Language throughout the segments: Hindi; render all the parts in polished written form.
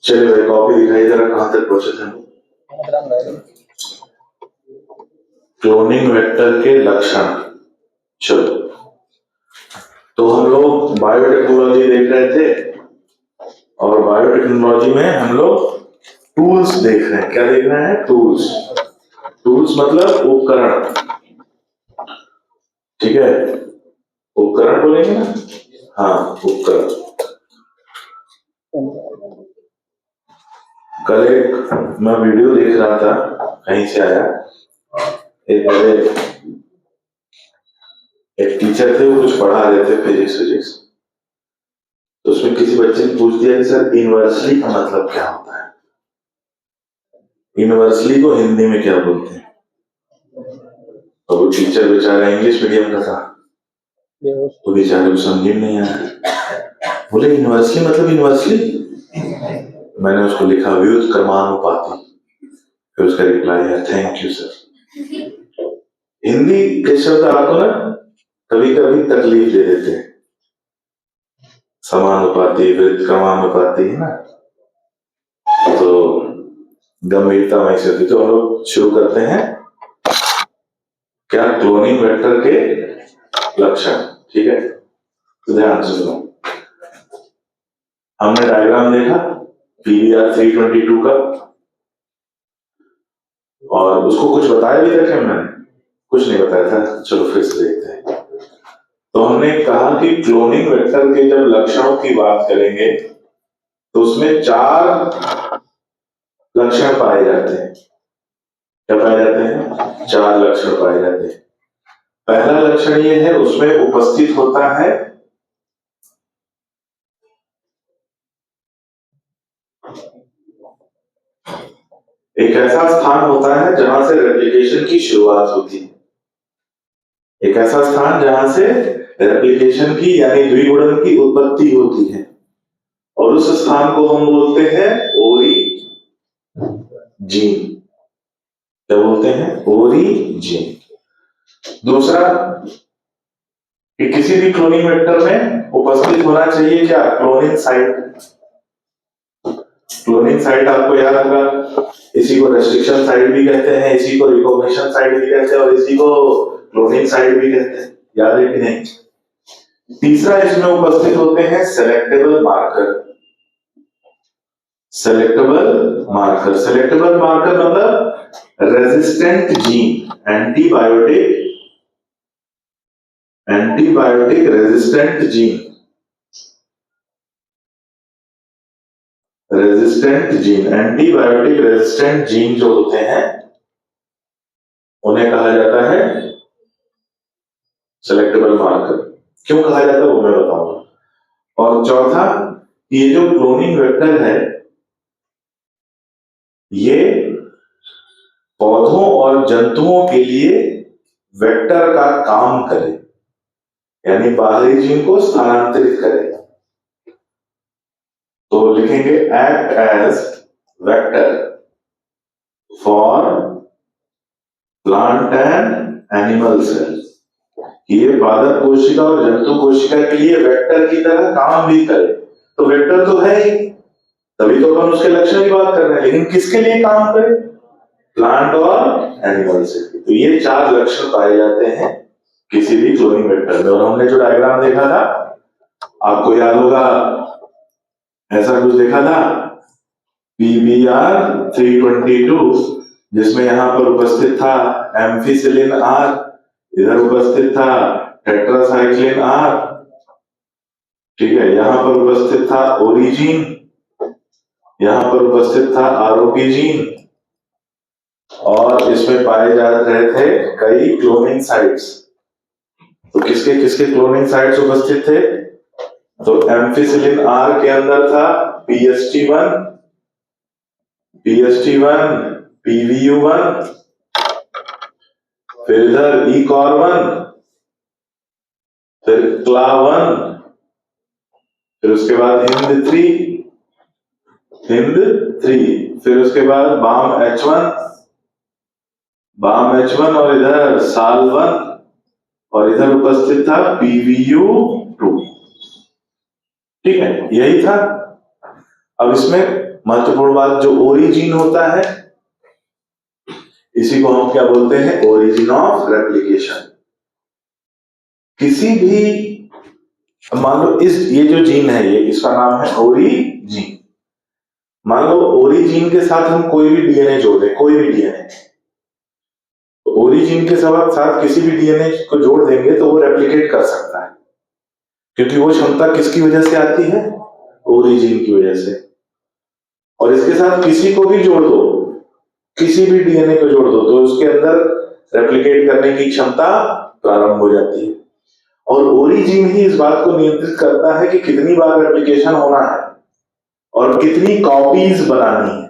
चलिए भाई कॉपी दिखाई जरा कहां तक पहुंचे थे। क्लोनिंग वेक्टर के लक्षण। चलो तो हम लोग बायोटेक्नोलॉजी देख रहे थे और बायोटेक्नोलॉजी में हम लोग टूल्स देख रहे हैं। क्या देख रहे हैं? टूल्स। टूल्स मतलब उपकरण। ठीक है, उपकरण बोलेंगे ना। हाँ, उपकरण। कल एक मैं वीडियो देख रहा था, कहीं से आया। एक बड़े एक टीचर थे, वो कुछ पढ़ा रहे थे फिजिक्स। तो उसमें किसी बच्चे ने पूछ दिया कि सर इनवर्सली का मतलब क्या होता है? इनवर्सली को हिंदी में क्या बोलते हैं? और वो टीचर बेचारा इंग्लिश मीडियम का था, तो बेचारे को समझ में नहीं आया। बोले इनवर्सली मतलब इनवर्सली? मैंने उसको लिखा व्युत्क्रमानुपाती। फिर उसका रिप्लाई है थैंक यू सर। हिंदी के शब्द आपको ना कभी कभी तकलीफ दे देते हैं। समानुपाती, व्युत्क्रमानुपाती है ना, तो गंभीरता महसूस होती। तो हम लोग शुरू करते हैं क्या? क्लोनिंग वेक्टर के लक्षण। ठीक है, तो ध्यान सुनो। हमने डायग्राम देखा PVR 322 का, और उसको कुछ बताया भी था क्या? मैंने कुछ नहीं बताया था। चलो फिर से देखते हैं। तो हमने कहा कि क्लोनिंग वेक्टर के जब लक्षणों की बात करेंगे तो उसमें 4 लक्षण पाए जाते हैं। क्या पाए जाते हैं? 4 लक्षण पाए जाते हैं। पहला लक्षण ये है, उसमें उपस्थित होता है एक ऐसा स्थान होता है जहां से रेप्लिकेशन की शुरुआत होती है। एक ऐसा स्थान जहां से रेप्लिकेशन की यानी द्विगुणन की उत्पत्ति होती है, और उस स्थान को हम बोलते हैं ओरिजिन। क्या बोलते हैं? ओरिजिन। दूसरा कि किसी भी क्लोनिंग वेक्टर में उपस्थित होना चाहिए क्या? Cloning site. क्लोनिंग साइट आपको याद होगा, इसी को रेस्ट्रिक्शन साइट भी कहते हैं, इसी को रिकॉग्निशन साइट भी कहते हैं, और इसी को क्लोनिंग साइट भी कहते हैं। याद है कि नहीं? तीसरा इसमें उपस्थित होते हैं selectable marker. Selectable marker. Selectable marker मतलब resistant gene, antibiotic resistant gene. Antibiotic resistant gene जो होते हैं उन्हें कहा जाता है सेलेक्टेबल मार्कर। क्यों कहा जाता है वो मैं बताऊंगा। और चौथा, ये जो क्लोनिंग वेक्टर है ये पौधों और जंतुओं के लिए वेक्टर का काम करे, यानी बाहरी जीन को स्थानांतरित करे। तो लिखेंगे act as vector for plant and animal cell. ये पादप कोशिका और जंतु कोशिका के लिए वेक्टर की तरह काम भी करे। तो वेक्टर तो है ही, तभी तो अपन उसके लक्षण की बात कर रहे हैं, लेकिन किसके लिए काम करे? प्लांट और एनिमल सेल। तो ये 4 लक्षण पाए जाते हैं किसी भी क्लोनिंग वेक्टर में। और हमने जो डायग्राम देखा था आपको याद होगा, ऐसा कुछ देखा था PVR 322, जिसमें यहां पर उपस्थित था एम्फिसिलिन R, इधर उपस्थित था टेट्रासाइक्लिन R। ठीक है, यहां पर उपस्थित था ओरिजिन, यहां पर उपस्थित था आरोपिजीन, और इसमें पाए जा रहे थे कई क्लोनिंग साइट्स। तो किसके किसके क्लोनिंग साइट्स उपस्थित थे? तो एम्फिसिलिन R के अंदर था PST1, PVU1, फिर इधर ECOR1, फिर CLA1, फिर उसके बाद HIND3, फिर उसके बाद BAM-H1 और इधर SAL1, और इधर उपस्थित था PVU2। ठीक है, यही था। अब इसमें महत्वपूर्ण बात, जो ओरिजिन होता है इसी को हम क्या बोलते हैं, ओरिजिन ऑफ रेप्लिकेशन। किसी भी, मान लो ये जो जीन है ये, इसका नाम है ओरिजिन। मान लो ओरिजिन के साथ हम कोई भी डीएनए जोड़ दें, कोई भी डीएनए, ओरिजिन के साथ किसी भी डीएनए को जोड़ देंगे तो वो रेप्लिकेट कर सकता है, क्योंकि वो क्षमता किसकी वजह से आती है, ओरिजिन की वजह से। और इसके साथ किसी को भी जोड़ दो, किसी भी डीएनए को जोड़ दो, तो उसके अंदर रेप्लिकेट करने की क्षमता प्रारंभ हो जाती है। और ओरिजिन ही इस बात को नियंत्रित करता है कि कितनी बार रेप्लिकेशन होना है और कितनी कॉपीज बनानी है।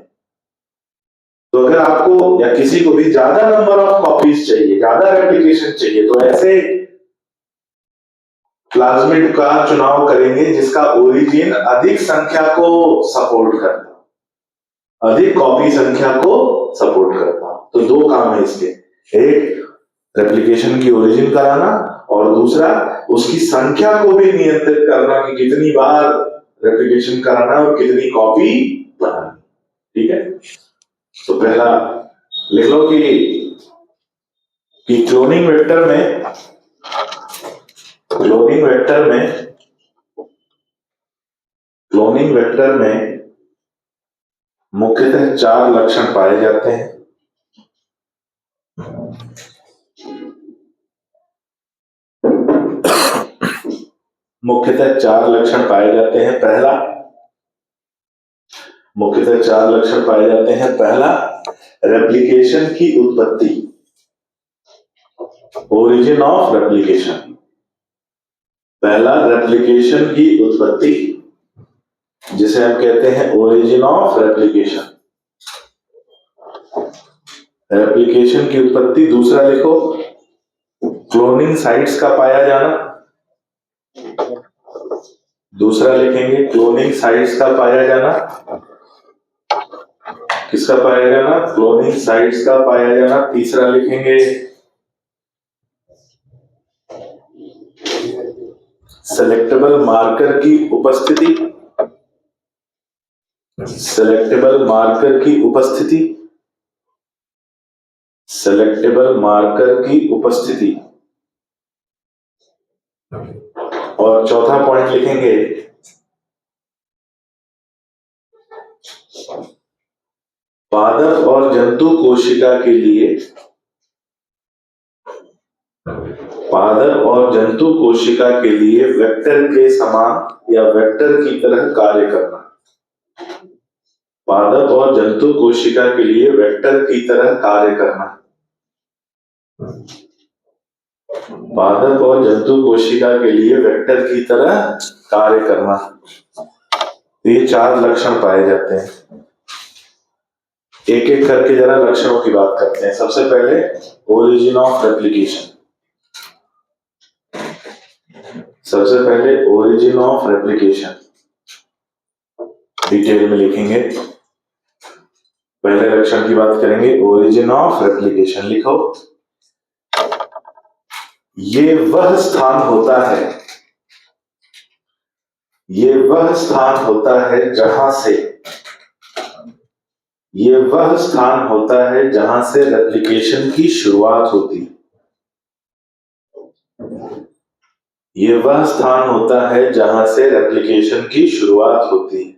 तो अगर आपको या किसी को भी ज्यादा नंबर ऑफ कॉपीज चाहिए, ज्यादा रेप्लिकेशन चाहिए, तो ऐसे प्लाज्मिड का चुनाव करेंगे जिसका ओरिजिन अधिक संख्या को सपोर्ट करता, अधिक कॉपी संख्या को सपोर्ट करता। तो दो काम है इसके, एक रेप्लिकेशन की ओरिजिन कराना और दूसरा उसकी संख्या को भी नियंत्रित करना कि कितनी बार रेप्लिकेशन कराना और कितनी कॉपी बनानी। ठीक है, तो पहला लिख लो कि क्लोनिंग वेक्टर में मुख्यतः 4 लक्षण पाए जाते हैं। मुख्यतः 4 लक्षण पाए जाते हैं। पहला रेप्लिकेशन की उत्पत्ति, ओरिजिन ऑफ रेप्लिकेशन। पहला रेप्लिकेशन की उत्पत्ति, जिसे हम कहते हैं ओरिजिन ऑफ रेप्लिकेशन, रेप्लिकेशन की उत्पत्ति। दूसरा लिखो क्लोनिंग साइट्स का पाया जाना, दूसरा लिखेंगे क्लोनिंग साइट्स का पाया जाना। किसका पाया जाना, क्लोनिंग साइट्स का पाया जाना। तीसरा लिखेंगे सेलेक्टेबल मार्कर की उपस्थिति, सेलेक्टेबल मार्कर की उपस्थिति, सेलेक्टेबल मार्कर की उपस्थिति। और चौथा पॉइंट लिखेंगे पादप और जंतु कोशिका के लिए, पादप और जंतु कोशिका के लिए वेक्टर के समान या वेक्टर की तरह कार्य करना। पादप और जंतु कोशिका के लिए वेक्टर की तरह कार्य करना। पादप और जंतु कोशिका के लिए वेक्टर की तरह कार्य करना। ये 4 लक्षण पाए जाते हैं। एक एक करके जरा लक्षणों की बात करते हैं। सबसे पहले ओरिजिन ऑफ रेप्लिकेशन। सबसे पहले ओरिजिन ऑफ रेप्लिकेशन डिटेल में लिखेंगे। पहले लक्षण की बात करेंगे, ओरिजिन ऑफ रेप्लिकेशन। लिखो, ये वह स्थान होता है, ये वह स्थान होता है जहां से, ये वह स्थान होता है जहां से रेप्लिकेशन की शुरुआत होती है। ये वह स्थान होता है जहां से रेप्लिकेशन की शुरुआत होती है।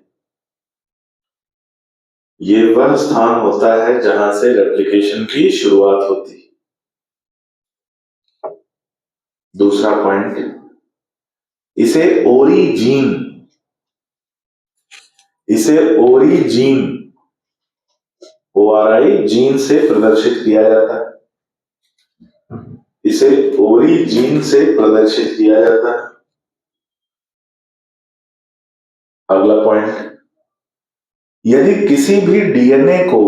ये वह स्थान होता है जहां से रेप्लिकेशन की शुरुआत होती है। दूसरा पॉइंट, इसे ओरिजीन, इसे ओरिजीन, ORI जीन से प्रदर्शित किया जाता है। इसे ओरिजीन से प्रदर्शित किया जाता है। अगला पॉइंट, यदि किसी भी डीएनए को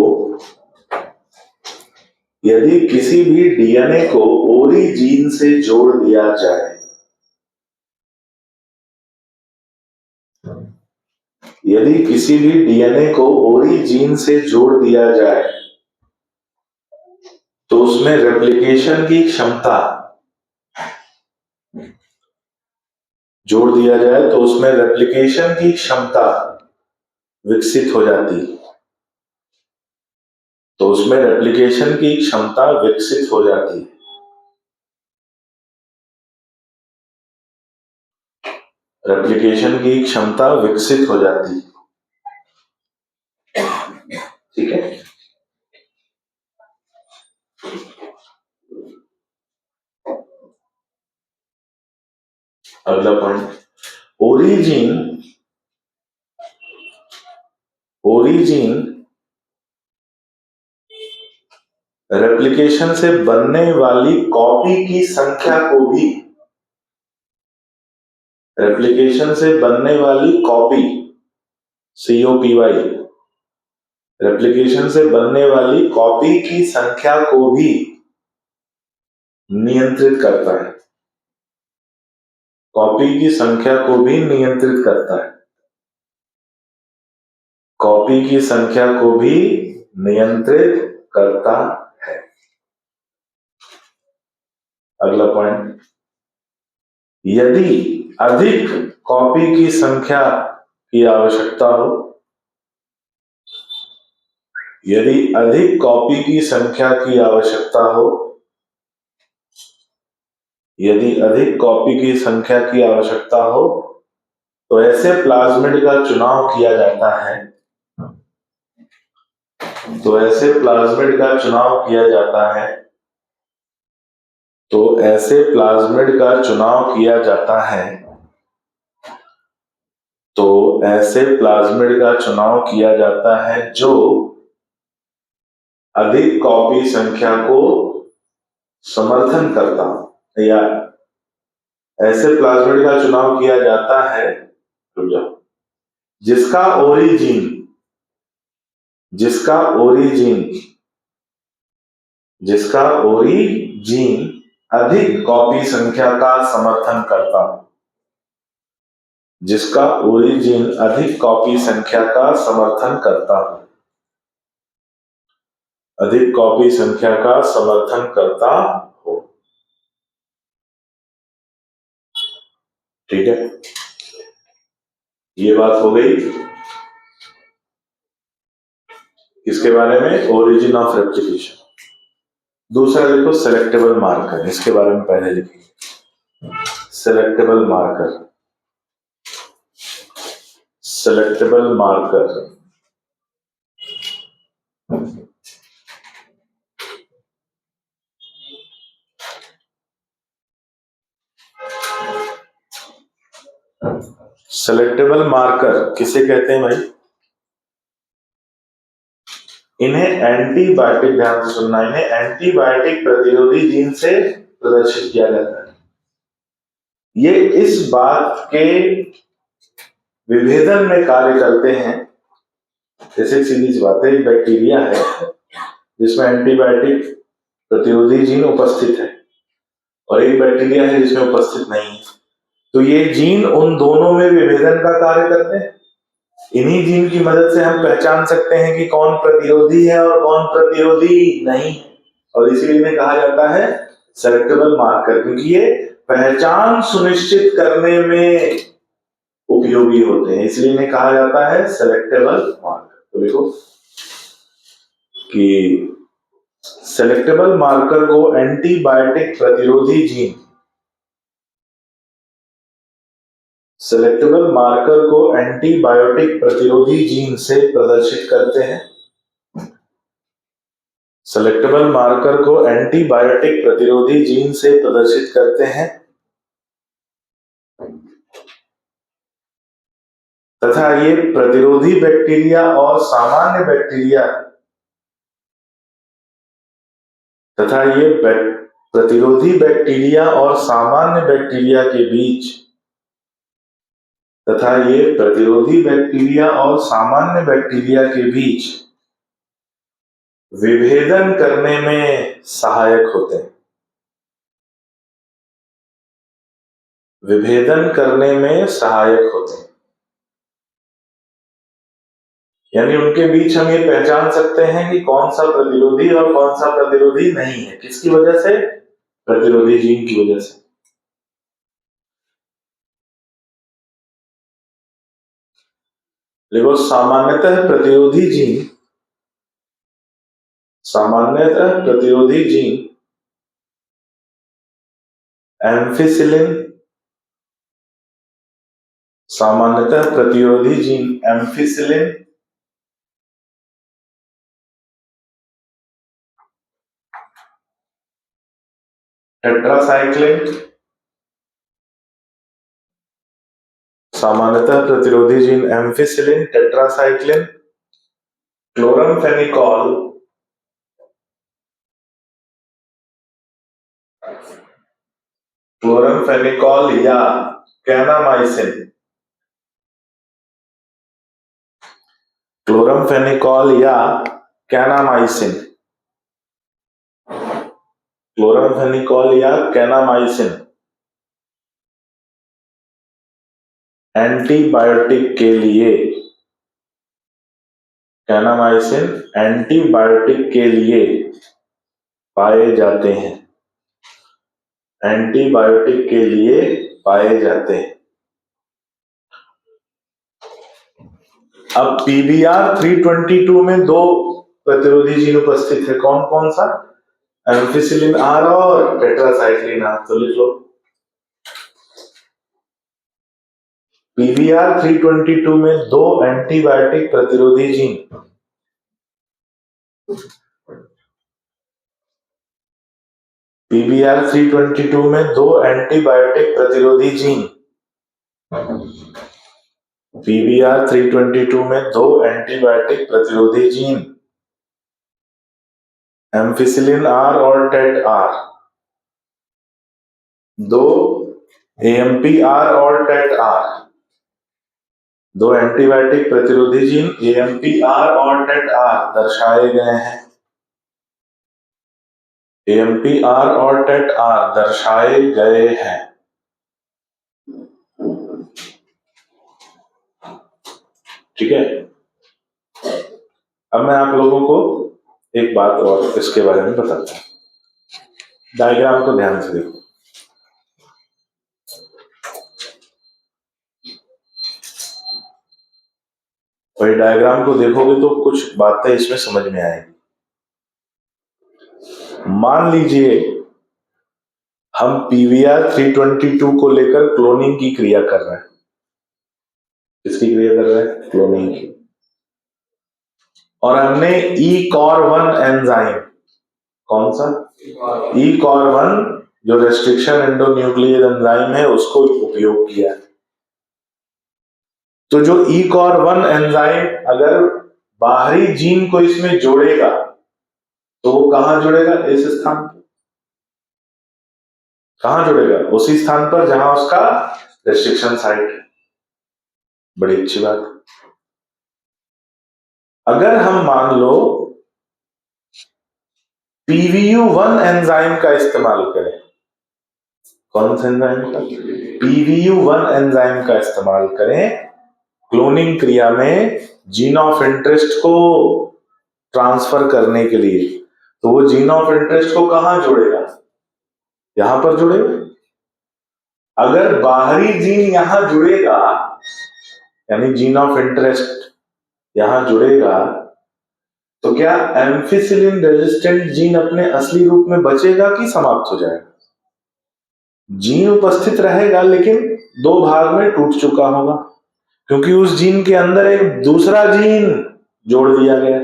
ओरिजीन से जोड़ दिया जाए, यदि किसी भी डीएनए को ओरिजीन से जोड़ दिया जाए तो उसमें रेप्लिकेशन की क्षमता, जोड़ दिया जाए तो उसमें रेप्लिकेशन की क्षमता विकसित हो जाती, तो उसमें रेप्लिकेशन की क्षमता विकसित हो जाती है। रेप्लिकेशन की क्षमता विकसित हो जाती है। ठीक है। अगला पॉइंट, ओरिजिन रेप्लिकेशन से बनने वाली कॉपी की संख्या को भी, रेप्लिकेशन से बनने वाली कॉपी, COPY, रेप्लिकेशन से बनने वाली कॉपी की संख्या को भी नियंत्रित करता है। कॉपी की संख्या को भी नियंत्रित करता है। कॉपी की संख्या को भी नियंत्रित करता है। अगला पॉइंट, यदि अधिक कॉपी की संख्या की आवश्यकता हो, यदि अधिक कॉपी की संख्या की आवश्यकता हो, यदि अधिक कॉपी की संख्या की आवश्यकता हो, तो ऐसे प्लाज्मिड का चुनाव किया जाता है, तो ऐसे प्लाज्मिड का चुनाव किया जाता है, तो ऐसे प्लाज्मिड का चुनाव किया जाता है, तो ऐसे प्लाज्मिड का चुनाव किया जाता है जो अधिक कॉपी संख्या को समर्थन करता, या ऐसे प्लाज्मिड का चुनाव किया जाता है जिसका ओरिजिन अधिक कॉपी संख्या का समर्थन करता, जिसका ओरिजिन अधिक कॉपी संख्या का समर्थन करता, अधिक कॉपी संख्या का समर्थन करता हो। ठीक है, ये बात हो गई इसके बारे में, ओरिजिन ऑफ रेप्लिकेशन। दूसरा देखो, सेलेक्टेबल मार्कर, इसके बारे में पहले लिखिए। Selectable marker, selectable marker selectable marker किसे कहते हैं भाई? इन्हें एंटीबायोटिक, ध्यान से सुनना, इन्हें एंटीबायोटिक प्रतिरोधी जीन से प्रदर्शित किया जाता है। ये इस बात के विभेदन में कार्य करते हैं, जैसे सीधी सी बात है, एक बैक्टीरिया है जिसमें एंटीबायोटिक प्रतिरोधी जीन उपस्थित है, और एक बैक्टीरिया है जिसमें उपस्थित नहीं है। तो ये जीन उन दोनों में विभेदन का कार्य करते हैं। इन्हीं जीन की मदद से हम पहचान सकते हैं कि कौन प्रतिरोधी है और कौन प्रतिरोधी नहीं है, और इसीलिए इन्हें कहा जाता है सेलेक्टेबल मार्कर, क्योंकि ये पहचान सुनिश्चित करने में उपयोगी होते हैं, इसलिए इन्हें कहा जाता है सेलेक्टेबल मार्कर। तो देखो कि सेलेक्टेबल मार्कर को एंटीबायोटिक प्रतिरोधी जीन, सेलेक्टेबल मार्कर को एंटीबायोटिक प्रतिरोधी जीन से प्रदर्शित करते हैं। सेलेक्टेबल मार्कर को एंटीबायोटिक प्रतिरोधी जीन से प्रदर्शित करते हैं, तथा ये प्रतिरोधी बैक्टीरिया और सामान्य बैक्टीरिया, तथा ये प्रतिरोधी बैक्टीरिया और सामान्य बैक्टीरिया के बीच, तथा ये प्रतिरोधी बैक्टीरिया और सामान्य बैक्टीरिया के बीच विभेदन करने में सहायक होते हैं, विभेदन करने में सहायक होते हैं। यानी उनके बीच हम ये पहचान सकते हैं कि कौन सा प्रतिरोधी और कौन सा प्रतिरोधी नहीं है। किसकी वजह से? प्रतिरोधी जीन की वजह से। देखो, सामान्यतः प्रतिरोधी जीन एम्फिसिलिन, टेट्रासाइक्लिन, क्लोरमफेनिकॉल, या कैनामाइसिन, एंटीबायोटिक के लिए पाए जाते हैं, अब PBR 322 में दो प्रतिरोधी जीन उपस्थित है, कौन कौन सा? एम्फिसिलिन आर और टेट्रासाइक्लिन आर। तो लिख लो, PBR 322 में दो एंटीबायोटिक प्रतिरोधी जीन PBR 322 में दो एंटीबायोटिक प्रतिरोधी जीन PBR 322 में दो एंटीबायोटिक प्रतिरोधी जीन एम्फिसिलिन आर और टेट आर, दो AMPR और टेट आर, दो एंटीबायोटिक प्रतिरोधी जीन AMPR और टेट आर दर्शाए गए हैं, AMPR और टेट आर दर्शाए गए हैं। ठीक है, अब मैं आप लोगों को एक बात और इसके बारे में बताता हूं। डायग्राम को ध्यान से देखो, और डायग्राम को देखोगे तो कुछ बातें इसमें समझ में आएगी। मान लीजिए हम PBR 322 को लेकर क्लोनिंग की क्रिया कर रहे हैं। किसकी क्रिया कर रहे हैं? क्लोनिंग की। और हमने ECOR1 एंजाइम, कौन सा? ECOR1 जो रेस्ट्रिक्शन एंडोन्यूक्लियस एंजाइम है, उसको उपयोग किया। तो जो ECOR1 एंजाइम अगर बाहरी जीन को इसमें जोड़ेगा तो वो कहां जुड़ेगा? इस स्थान पर। कहां जुड़ेगा? उसी स्थान पर जहां उसका रेस्ट्रिक्शन साइट है। बड़ी अच्छी बात। अगर हम मान लो PVU1 एंजाइम का इस्तेमाल करें, कौन सा एंजाइम का? PVU1 एंजाइम का इस्तेमाल करें क्लोनिंग क्रिया में जीन ऑफ इंटरेस्ट को ट्रांसफर करने के लिए, तो वो जीन ऑफ इंटरेस्ट को कहां जोड़ेगा? यहां पर जुड़ेगा। अगर बाहरी जीन यहां जुड़ेगा, यानी जीन ऑफ इंटरेस्ट यहां जुड़ेगा, तो क्या एम्फिसिलिन रेजिस्टेंट जीन अपने असली रूप में बचेगा कि समाप्त हो जाएगा? जीन उपस्थित रहेगा, लेकिन दो भाग में टूट चुका होगा, क्योंकि उस जीन के अंदर एक दूसरा जीन जोड़ दिया गया।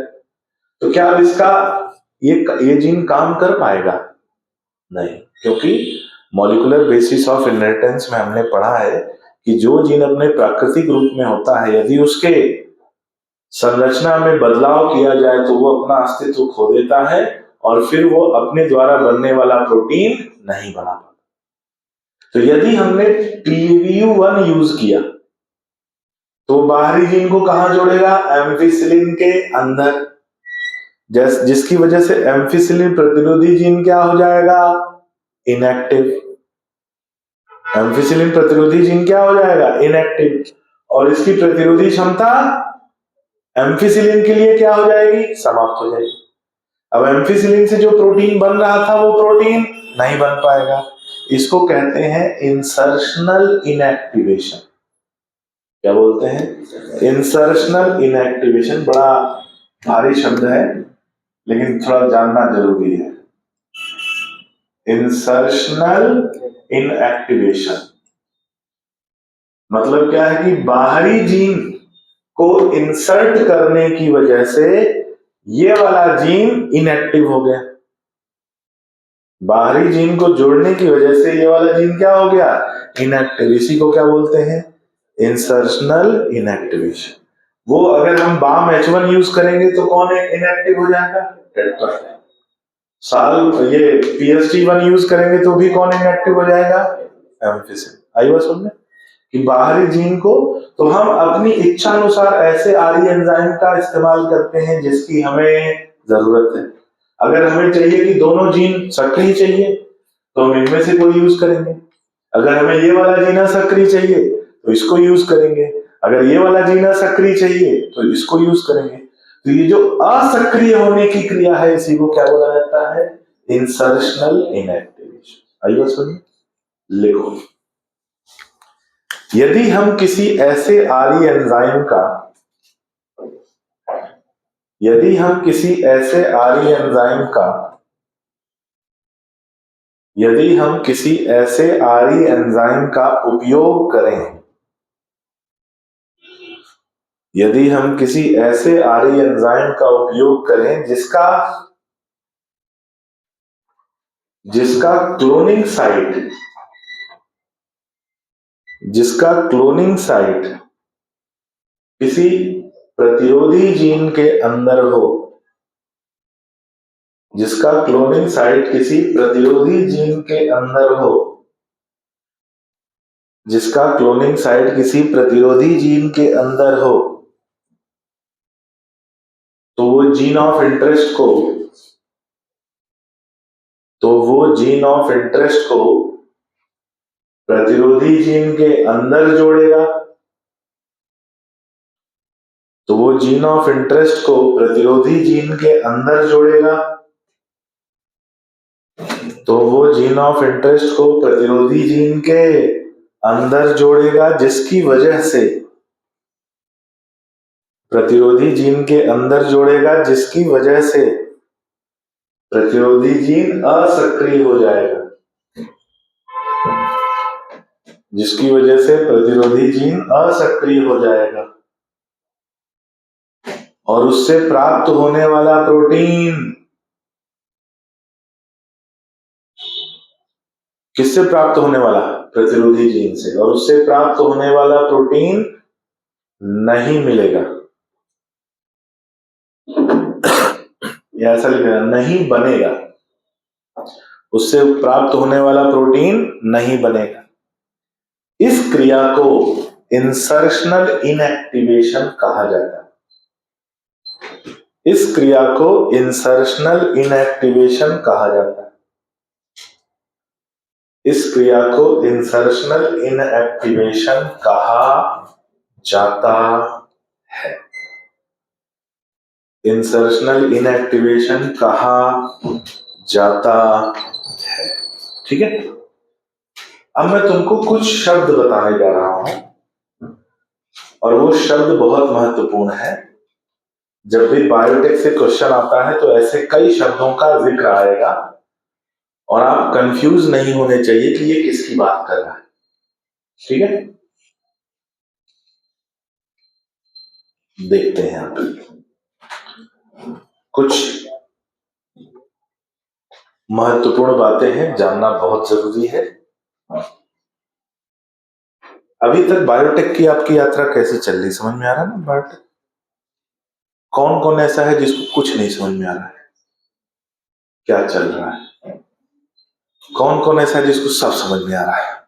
तो क्या अब इसका ये जीन काम कर पाएगा? नहीं, क्योंकि मॉलिक्यूलर बेसिस ऑफ इनहेरिटेंस में हमने पढ़ा है कि जो जीन अपने प्राकृतिक रूप में होता है, यदि उसके संरचना में बदलाव किया जाए तो वो अपना अस्तित्व खो देता है और फिर वो अपने द्वारा बनने वाला प्रोटीन नहीं बना पाता। तो यदि हमने PVU1 यूज किया तो बाहरी जीन को कहां जोड़ेगा? एम्फिसिलिन के अंदर, जिसकी वजह से एम्फिसिलिन प्रतिरोधी जीन क्या हो जाएगा? इनएक्टिव। एम्फिसिलिन प्रतिरोधी जीन क्या हो जाएगा? इनएक्टिव। और इसकी प्रतिरोधी क्षमता एम्फिसिलिन के लिए क्या हो जाएगी? समाप्त हो जाएगी। अब एम्फिसिलिन से जो प्रोटीन बन रहा था वो प्रोटीन नहीं बन पाएगा। इसको कहते हैं इंसर्शनल इनएक्टिवेशन। क्या बोलते हैं? Insertional inactivation. बड़ा भारी शब्द है लेकिन थोड़ा जानना जरूरी है। इंसर्शनल इनएक्टिवेशन मतलब क्या है कि बाहरी जीन को इंसर्ट करने की वजह से ये वाला जीन इनएक्टिव हो गया। बाहरी जीन को जोड़ने की वजह से ये वाला जीन क्या हो गया? इनएक्टिव। इसी को क्या बोलते हैं? Insertional inactivation. वो अगर हम बाम H1 यूज करेंगे तो कौन इनएक्टिव हो जाएगा? टेट्रा। साल ये PST1 यूज करेंगे तो भी कौन इनएक्टिव हो जाएगा? एम्फिसिन। आई बात समझ में कि बाहरी जीन को तो हम अपनी इच्छा अनुसार ऐसे आरई एंजाइम का इस्तेमाल करते हैं जिसकी हमें जरूरत है। अगर हमें चाहिए कि दोनों जीन सक्रिय चाहिए तो हम इनमें से कोई यूज करेंगे। अगर हमें ये वाला जीन असक्रिय चाहिए तो इसको यूज करेंगे। अगर ये वाला जीन असक्रिय चाहिए तो इसको यूज करेंगे। तो ये जो असक्रिय होने की क्रिया है इसी को क्या बोला जाता है? Insertional inactivation. आइए सुनिए, लिखो। यदि हम किसी ऐसे आरई एंजाइम का यदि हम किसी ऐसे आरई एंजाइम का यदि हम किसी ऐसे आरई एंजाइम का उपयोग करें यदि हम किसी ऐसे आरई एंजाइम का उपयोग करें जिसका क्लोनिंग साइट किसी प्रतिरोधी जीन के अंदर हो जिसका क्लोनिंग साइट किसी प्रतिरोधी जीन के अंदर हो जिसका क्लोनिंग साइट किसी प्रतिरोधी जीन के अंदर हो तो वो जीन ऑफ इंटरेस्ट को प्रतिरोधी जीन के अंदर जोड़ेगा। तो वो जीन ऑफ इंटरेस्ट को प्रतिरोधी जीन के अंदर जोड़ेगा। तो वो जीन ऑफ इंटरेस्ट को प्रतिरोधी जीन के अंदर जोड़ेगा जिसकी वजह से प्रतिरोधी जीन के अंदर जोड़ेगा जिसकी वजह से प्रतिरोधी जीन असक्रिय हो जाएगा। जिसकी वजह से प्रतिरोधी जीन असक्रिय हो जाएगा और उससे प्राप्त होने वाला प्रोटीन किससे प्राप्त होने वाला? प्रतिरोधी जीन से। और उससे प्राप्त होने वाला प्रोटीन नहीं मिलेगा या ऐसा लिखना, नहीं बनेगा। उससे प्राप्त होने वाला प्रोटीन नहीं बनेगा। इस क्रिया को इंसर्शनल इनएक्टिवेशन कहा जाता है। इस क्रिया को इंसर्शनल इनएक्टिवेशन कहा जाता है। इस क्रिया को इंसर्शनल इनएक्टिवेशन कहा जाता है। इंसर्शनल इनएक्टिवेशन कहा जाता है। ठीक है। अब मैं तुमको कुछ शब्द बताने जा रहा हूं और वो शब्द बहुत महत्वपूर्ण है। जब भी बायोटेक से क्वेश्चन आता है तो ऐसे कई शब्दों का जिक्र आएगा और आप कंफ्यूज नहीं होने चाहिए कि ये किसकी बात कर रहा है। ठीक है, देखते हैं आप कुछ महत्वपूर्ण बातें हैं, जानना बहुत जरूरी है। अभी तक बायोटेक की आपकी यात्रा कैसे चल रही, समझ में आ रहा है ना? बायोटेक कौन कौन ऐसा है जिसको कुछ नहीं समझ में आ रहा है क्या चल रहा है? कौन कौन ऐसा है जिसको सब समझ में आ रहा है?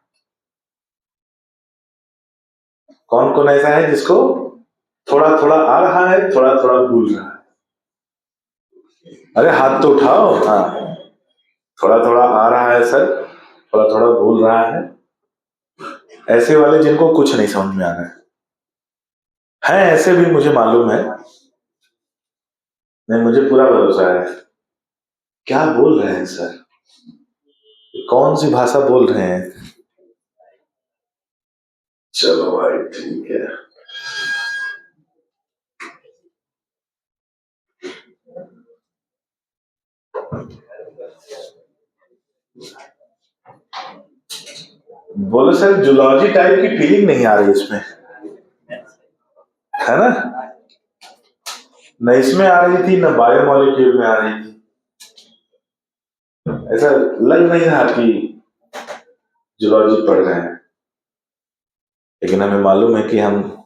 कौन कौन ऐसा है जिसको थोड़ा थोड़ा आ रहा है, थोड़ा थोड़ा भूल रहा है? अरे हाथ तो उठाओ। हाँ, थोड़ा थोड़ा आ रहा है सर, थोड़ा थोड़ा भूल रहा है। ऐसे वाले जिनको कुछ नहीं समझ में आ रहा है ऐसे भी मुझे मालूम है। नहीं, मुझे पूरा भरोसा है। क्या बोल रहे हैं सर? कौन सी भाषा बोल रहे हैं? चलो भाई ठीक है। बोलो सर, जूलॉजी टाइप की फीलिंग नहीं आ रही इसमें, है ना? न इसमें आ रही थी, न बायोमोलिक्यूल में आ रही थी। ऐसा लग नहीं रहा कि जूलॉजी पढ़ रहे हैं, लेकिन हमें मालूम है कि हम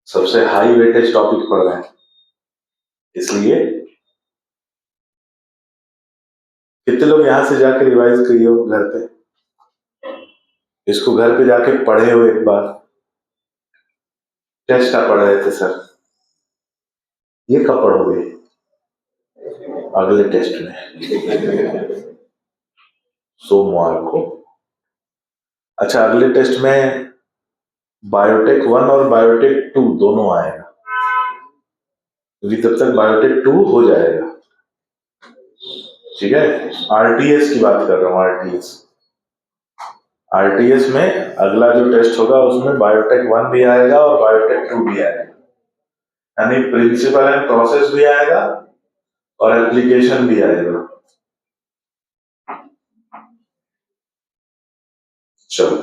सबसे हाई वेटेज टॉपिक पढ़ रहे हैं, इसलिए कितने लोग यहां से जाकर रिवाइज करिए हो घर पे, इसको घर पे जाके पढ़े हो एक बार। टेस्ट का पढ़ रहे थे सर, ये कब पढ़ोगे? अगले टेस्ट में, सोमवार को। अच्छा, अगले टेस्ट में बायोटेक 1 और बायोटेक 2 दोनों आएगा, क्योंकि तब तक बायोटेक 2 हो जाएगा। ठीक है, आरटीएस की बात कर रहा हूँ, आरटीएस। आरटीएस में अगला जो टेस्ट होगा उसमें बायोटेक 1 भी आएगा और बायोटेक 2 भी आएगा, यानी प्रिंसिपल एंड प्रोसेस भी आएगा और एप्लीकेशन भी आएगा। चलो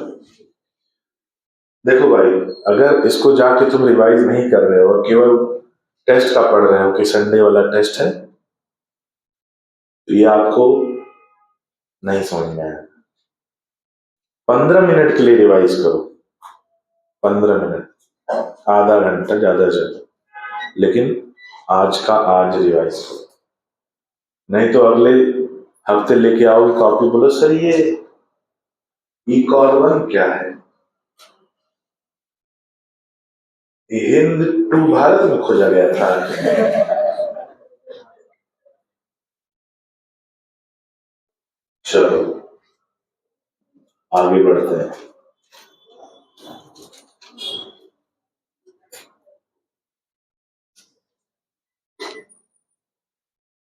देखो भाई, अगर इसको जाके तुम रिवाइज नहीं कर रहे हो और केवल टेस्ट का पढ़ रहे हो कि संडे वाला टेस्ट है, तो ये आपको नहीं समझ में आएगा। 15 मिनट के लिए रिवाइज करो, 15 मिनट, आधा घंटा ज्यादा से ज्यादा, लेकिन आज का आज रिवाइज करो। नहीं तो अगले हफ्ते लेके आओगे कॉपी, बोलो सर ये E-Core 1 क्या है, हिंद 2 भारत में खोजा गया था। चलो आगे बढ़ते हैं।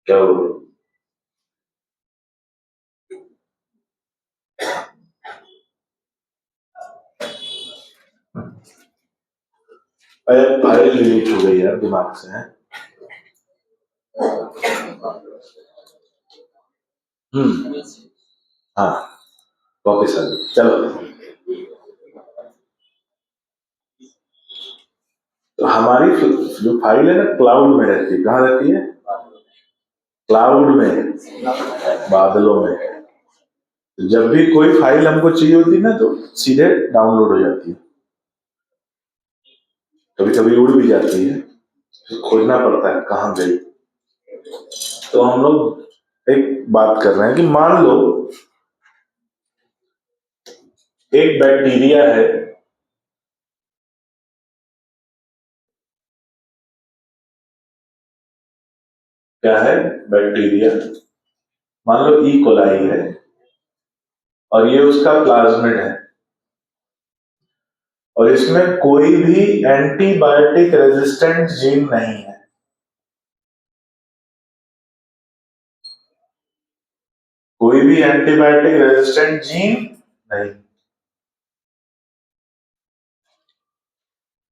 क्या हो, अरे फाइल डिलीट हो गई यार दिमाग से, है? हाँ, वापिस आ गई। चलो, तो हमारी जो फाइल है ना, क्लाउड में रहती है। कहाँ रहती है? क्लाउड में, बादलों में। तो जब भी कोई फाइल हमको चाहिए होती है ना, तो सीधे डाउनलोड हो जाती है। कभी कभी उड़ भी जाती है, तो खोजना पड़ता है कहाँ गई। तो हम लोग एक बात कर रहे हैं कि मान लो एक बैक्टीरिया है, क्या है? बैक्टीरिया। मान लो ई कोलाई है और ये उसका प्लाज्मिड है, और इसमें कोई भी एंटीबायोटिक रेजिस्टेंट जीन नहीं है। कोई भी एंटीबायोटिक रेजिस्टेंट जीन नहीं,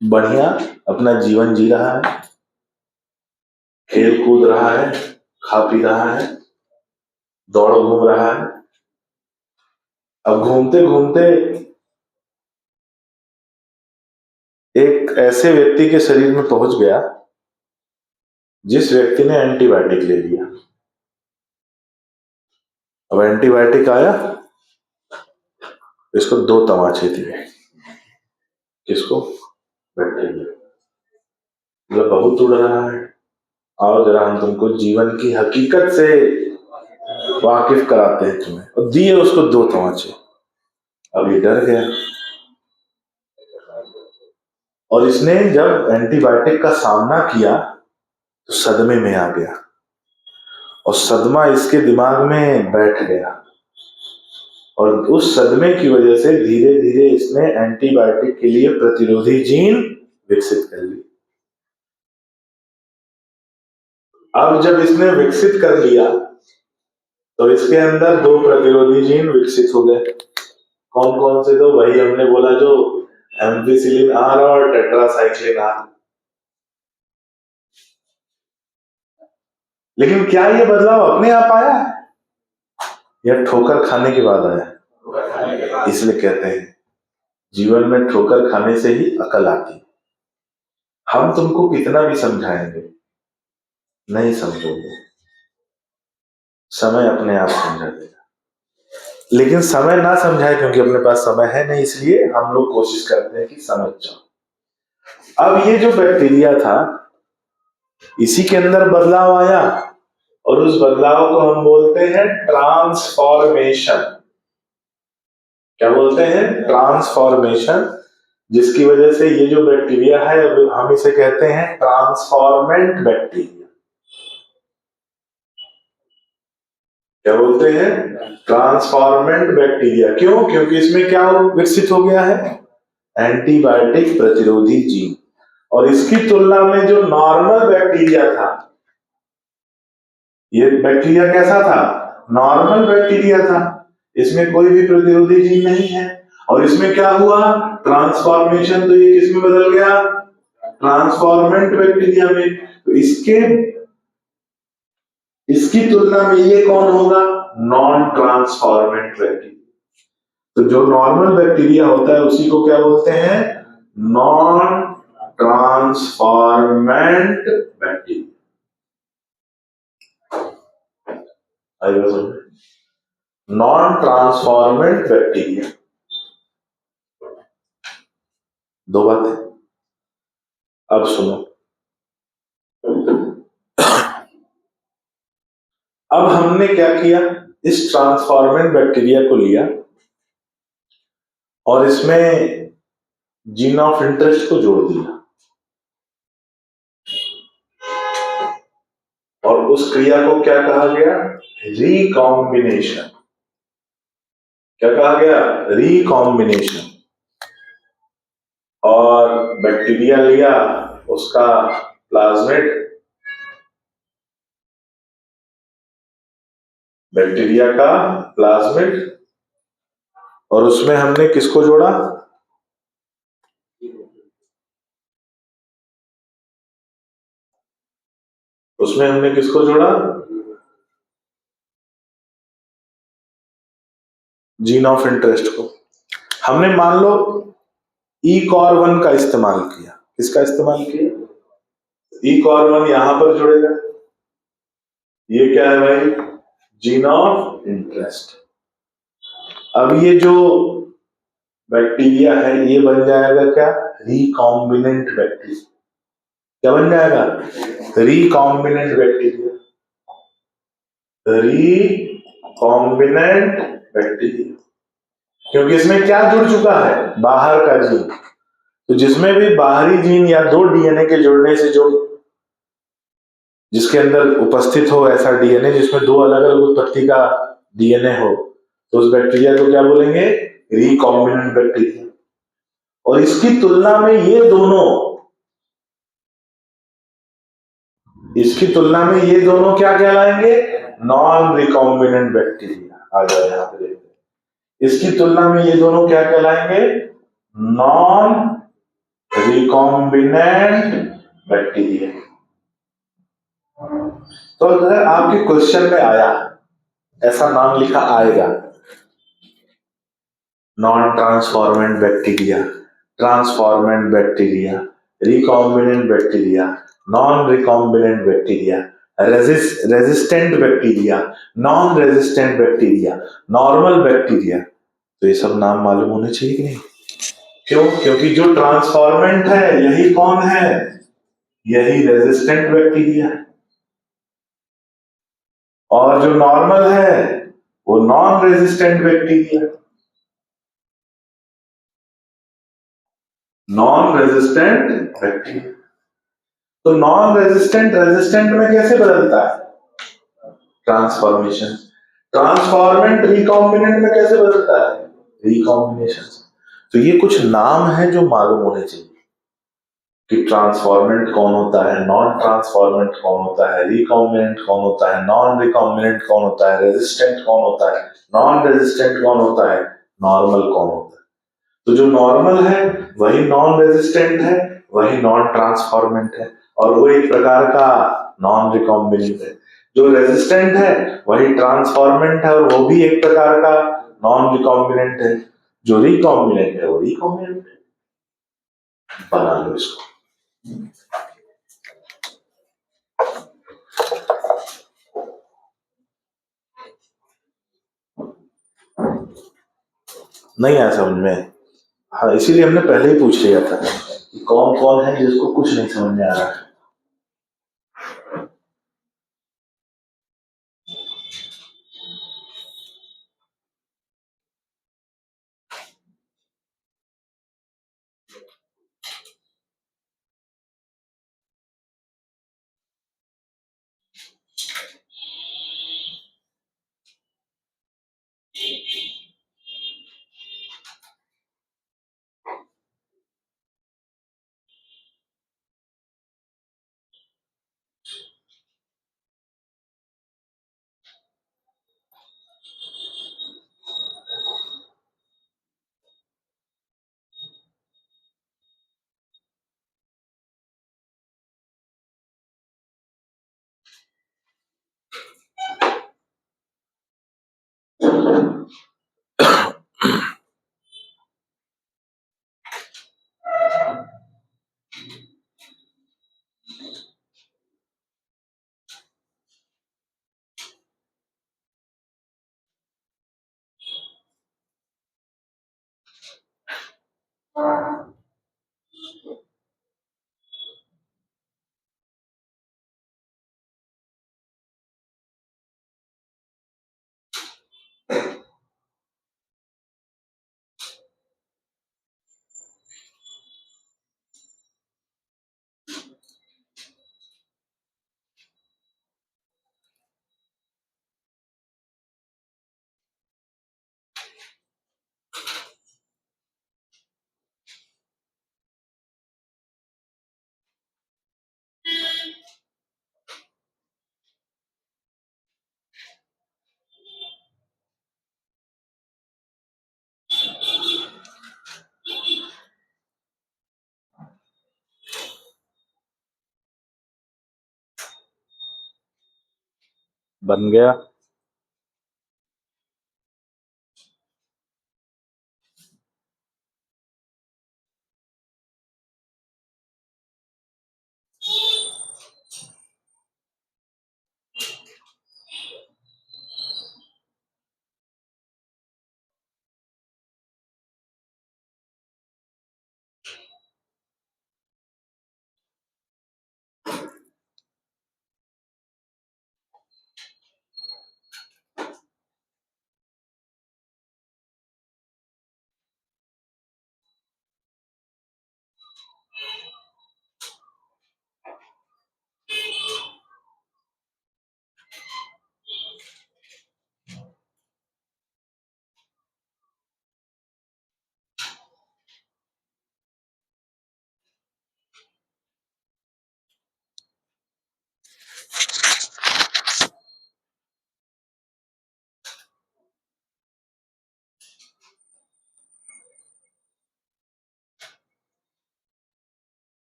बढ़िया अपना जीवन जी रहा है, खेल कूद रहा है, खा पी रहा है, दौड़ घूम रहा है। अब घूमते घूमते एक ऐसे व्यक्ति के शरीर में पहुंच गया जिस व्यक्ति ने एंटीबायोटिक ले लिया। अब एंटीबायोटिक आया, इसको 2 तमाचे दिए। किसको? बैक्टीरिया। मतलब बहुत उड़ रहा है, आओ जरा हम तुमको जीवन की हकीकत से वाकिफ कराते हैं तुम्हें, और दिए उसको 2 तमाचे। अब ये डर गया, और इसने जब एंटीबायोटिक का सामना किया तो सदमे में आ गया, और सदमा इसके दिमाग में बैठ गया, और उस सदमे की वजह से धीरे धीरे इसने एंटीबायोटिक के लिए प्रतिरोधी जीन विकसित कर ली। अब जब इसने विकसित कर लिया तो इसके अंदर 2 प्रतिरोधी जीन विकसित हो गए। कौन कौन से? तो वही हमने बोला जो एम्पिसिलिन आर और टेट्रासाइक्लिन आर। लेकिन क्या ये बदलाव अपने आप आया या ठोकर खाने के बाद आया? इसलिए कहते हैं जीवन में ठोकर खाने से ही अकल आती। हम तुमको कितना भी समझाएंगे नहीं समझोगे, समय अपने आप समझा देगा। लेकिन समय ना समझाए क्योंकि अपने पास समय है नहीं, इसलिए हम लोग कोशिश करते हैं कि समझ जाओ। अब ये जो बैक्टीरिया था इसी के अंदर बदलाव आया और उस बदलाव को हम बोलते हैं ट्रांसफॉर्मेशन। क्या बोलते हैं? ट्रांसफॉर्मेशन। जिसकी वजह से ये जो बैक्टीरिया है हम इसे कहते हैं ट्रांसफॉर्मेंट बैक्टीरिया। क्या बोलते हैं? Transformant bacteria. क्यों? क्योंकि इसमें क्या विकसित हो गया है? एंटीबायोटिक प्रतिरोधी जीन। और इसकी तुलना में जो नॉर्मल बैक्टीरिया था, ये बैक्टीरिया कैसा था? नॉर्मल बैक्टीरिया था, इसमें कोई भी प्रतिरोधी जीन नहीं है। और इसमें क्या हुआ? ट्रांसफॉर्मेशन। तो ये किसमें बदल गया? ट्रांसफॉर्मेंट बैक्टीरिया में। तो इसकी तुलना में ये कौन होगा? Non transformant bacteria. तो जो नॉर्मल बैक्टीरिया होता है उसी को क्या बोलते हैं? Non transformant bacteria. Non transformant bacteria. दो बातें। अब सुनो, अब हमने क्या किया? इस ट्रांसफॉर्मेंट बैक्टीरिया को लिया और इसमें जीन ऑफ इंटरेस्ट को जोड़ दिया और उस क्रिया को क्या कहा गया? रिकॉम्बिनेशन। क्या कहा गया? रिकॉम्बिनेशन। और बैक्टीरिया लिया, उसका प्लाज्मिड, बैक्टीरिया का प्लाज्मिड, और उसमें हमने किसको जोड़ा? उसमें हमने किसको जोड़ा? जीन ऑफ इंटरेस्ट को। हमने मान लो ECOR1 का इस्तेमाल किया। किसका इस्तेमाल किया? ECOR1 यहां पर जुड़ेगा। ये क्या है भाई? Gene of interest. अब ये जो बैक्टीरिया है ये बन जाएगा क्या? Recombinant bacteria. क्या बन जाएगा? Recombinant bacteria. Recombinant bacteria. क्योंकि इसमें क्या जुड़ चुका है? बाहर का जीन। तो जिसमें भी बाहरी जीन या दो डीएनए के जुड़ने से जो जिसके अंदर उपस्थित हो ऐसा डीएनए जिसमें दो अलग अलग उत्पत्ति का डीएनए हो, तो उस बैक्टीरिया को क्या बोलेंगे? Recombinant bacteria. और इसकी तुलना में ये दोनों क्या कहलाएंगे? Non recombinant bacteria. आ जाओ यहां पे देखते हैं। इसकी तुलना में ये दोनों क्या कहलाएंगे? Non recombinant bacteria. तो अगर आपके क्वेश्चन में आया, ऐसा नाम लिखा आएगा, non transformant bacteria, transformant bacteria, recombinant bacteria, non recombinant bacteria, resistant bacteria, non resistant bacteria, normal bacteria, तो ये सब नाम मालूम होने चाहिए कि नहीं? क्यों? क्योंकि जो ट्रांसफॉर्मेंट है यही कौन है? यही रेजिस्टेंट बैक्टीरिया है। और जो नॉर्मल है वो non resistant bacteria. Non resistant bacteria. तो नॉन रेजिस्टेंट रेजिस्टेंट में कैसे बदलता है? ट्रांसफॉर्मेशन। ट्रांसफॉर्मेंट रिकॉम्बिनेंट में कैसे बदलता है? रिकॉम्बिनेशन। तो ये कुछ नाम है जो मालूम होने चाहिए कि ट्रांसफॉर्मेंट कौन होता है, नॉन ट्रांसफॉर्मेंट कौन होता है, रिकॉम्बिनेंट कौन होता है, नॉन रिकॉम्बिनेंट कौन होता है, रेजिस्टेंट कौन होता है, नॉन रेजिस्टेंट कौन होता है, नॉर्मल कौन होता है। तो जो नॉर्मल है वही नॉन रेजिस्टेंट है, वही नॉन ट्रांसफॉर्मेंट है, और वो एक प्रकार का नॉन रिकॉम्बिनेंट है। जो रेजिस्टेंट है वही ट्रांसफॉर्मेंट है, और वो भी एक प्रकार का नॉन रिकॉम्बिनेंट है। जो रिकॉम्बिनेंट है वो रिकॉम्बिनेंट है। बना लो इसको। नहीं आया समझ में? हाँ, इसीलिए हमने पहले ही पूछ लिया था कि कौन कौन है जिसको कुछ नहीं समझ में आ रहा है। बन गया।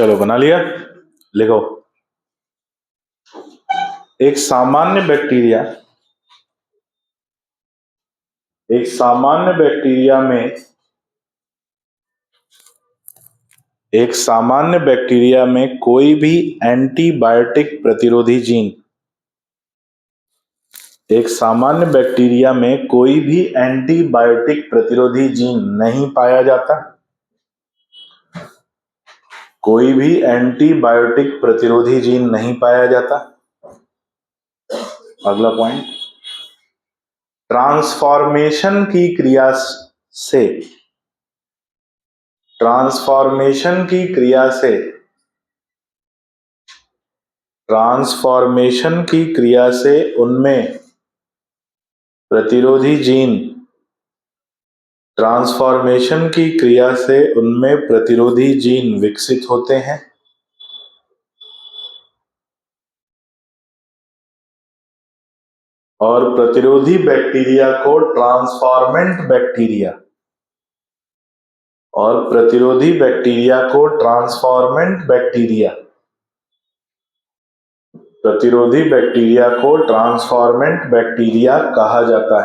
चलो बना लिया, लिखो। एक सामान्य बैक्टीरिया में कोई भी एंटीबायोटिक प्रतिरोधी जीन नहीं पाया जाता। कोई भी एंटीबायोटिक प्रतिरोधी जीन नहीं पाया जाता। अगला पॉइंट, ट्रांसफॉर्मेशन की क्रिया से उनमें प्रतिरोधी जीन विकसित होते हैं। और प्रतिरोधी बैक्टीरिया को ट्रांसफॉर्मेंट बैक्टीरिया कहा जाता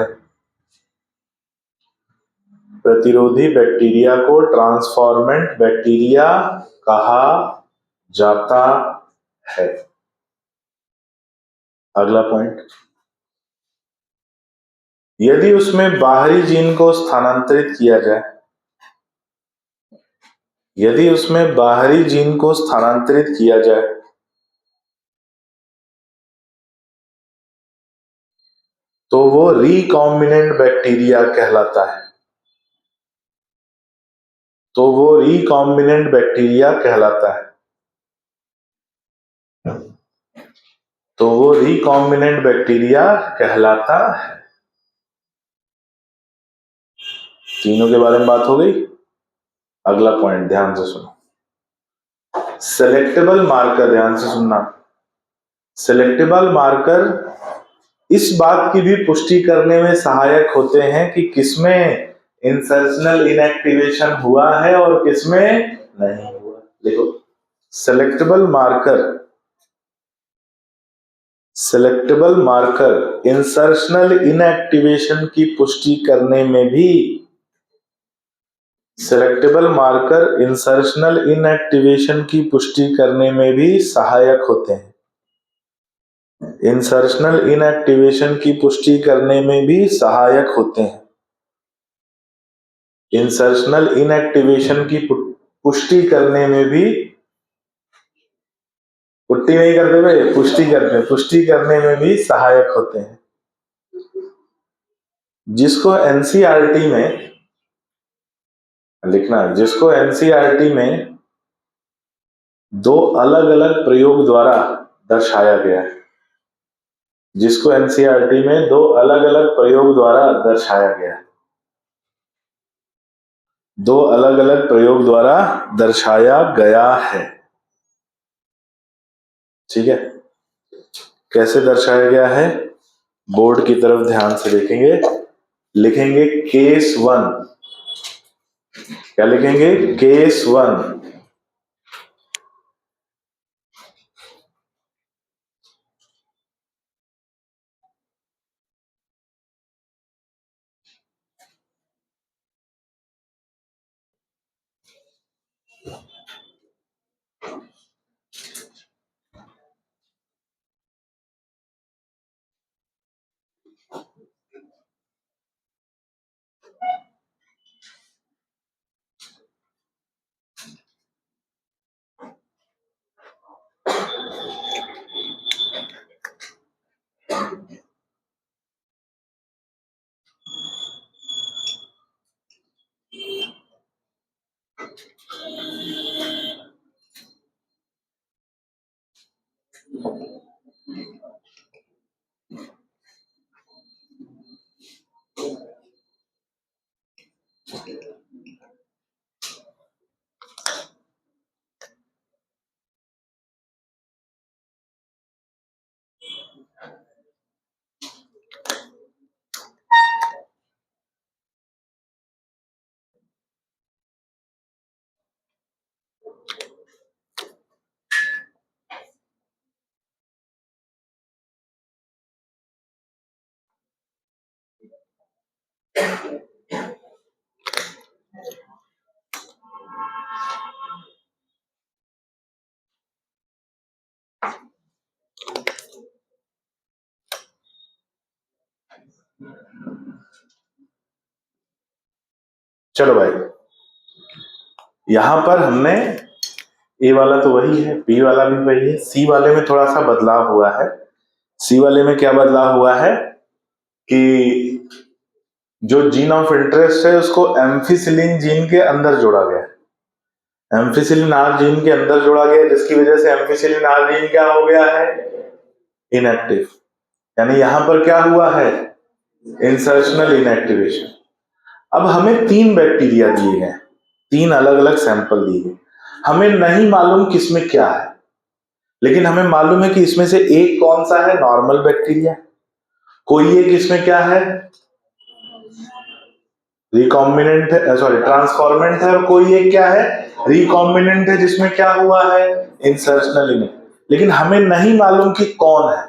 है। अगला पॉइंट, यदि उसमें बाहरी जीन को स्थानांतरित किया जाए तो वो रिकॉम्बिनेंट बैक्टीरिया कहलाता है। तीनों के बारे में बात हो गई। अगला पॉइंट ध्यान से सुनो, सेलेक्टेबल मार्कर। ध्यान से सुनना, सेलेक्टेबल मार्कर इस बात की भी पुष्टि करने में सहायक होते हैं कि किसमें इंसर्शनल इनएक्टिवेशन हुआ है और किसमें नहीं हुआ। देखो, सेलेक्टेबल मार्कर इंसर्शनल इनएक्टिवेशन की पुष्टि करने में भी सहायक होते हैं। इंसर्शनल इनएक्टिवेशन की पुष्टि करने में भी सहायक होते हैं। इंसर्शनल इनएक्टिवेशन की पुष्टि करने में भी, पुष्टि नहीं करते भाई, पुष्टि करते हैं, पुष्टि करने में भी सहायक होते हैं। जिसको एनसीईआरटी में लिखना है, जिसको एनसीईआरटी में दो अलग अलग प्रयोग द्वारा दर्शाया गया है। जिसको एनसीईआरटी में दो अलग अलग प्रयोग द्वारा दर्शाया गया है। दो अलग अलग प्रयोग द्वारा दर्शाया गया है। ठीक है, कैसे दर्शाया गया है? बोर्ड की तरफ ध्यान से देखेंगे, लिखेंगे केस 1। क्या लिखेंगे? केस 1। चलो भाई, यहां पर हमने ए वाला तो वही है, बी वाला भी वही है, सी वाले में थोड़ा सा बदलाव हुआ है। सी वाले में क्या बदलाव हुआ है कि जो जीन ऑफ इंटरेस्ट है उसको एम्फिसिलिन जीन के अंदर जोड़ा गया, एम्फिसिलिन आर जीन के अंदर जोड़ा गया, जिसकी वजह से एम्फिसिलिन आर जीन क्या हो गया है, इनएक्टिव। यानी यहां पर क्या हुआ है, इंसर्शनल इनएक्टिवेशन। अब हमें 3 बैक्टीरिया दिए गए, 3 अलग अलग सैंपल दिए गए, हमें नहीं मालूम किसमें क्या है, लेकिन हमें मालूम है कि इसमें से एक कौन सा है, नॉर्मल बैक्टीरिया, कोई एक इसमें क्या है, रिकॉम्बिनेंट है, सॉरी ट्रांसफॉर्मेंट है, और कोई एक क्या है, रिकॉम्बिनेंट है, जिसमें क्या हुआ है, इंसर्शनल इनएक्टिवेशन। लेकिन हमें नहीं मालूम कि कौन है।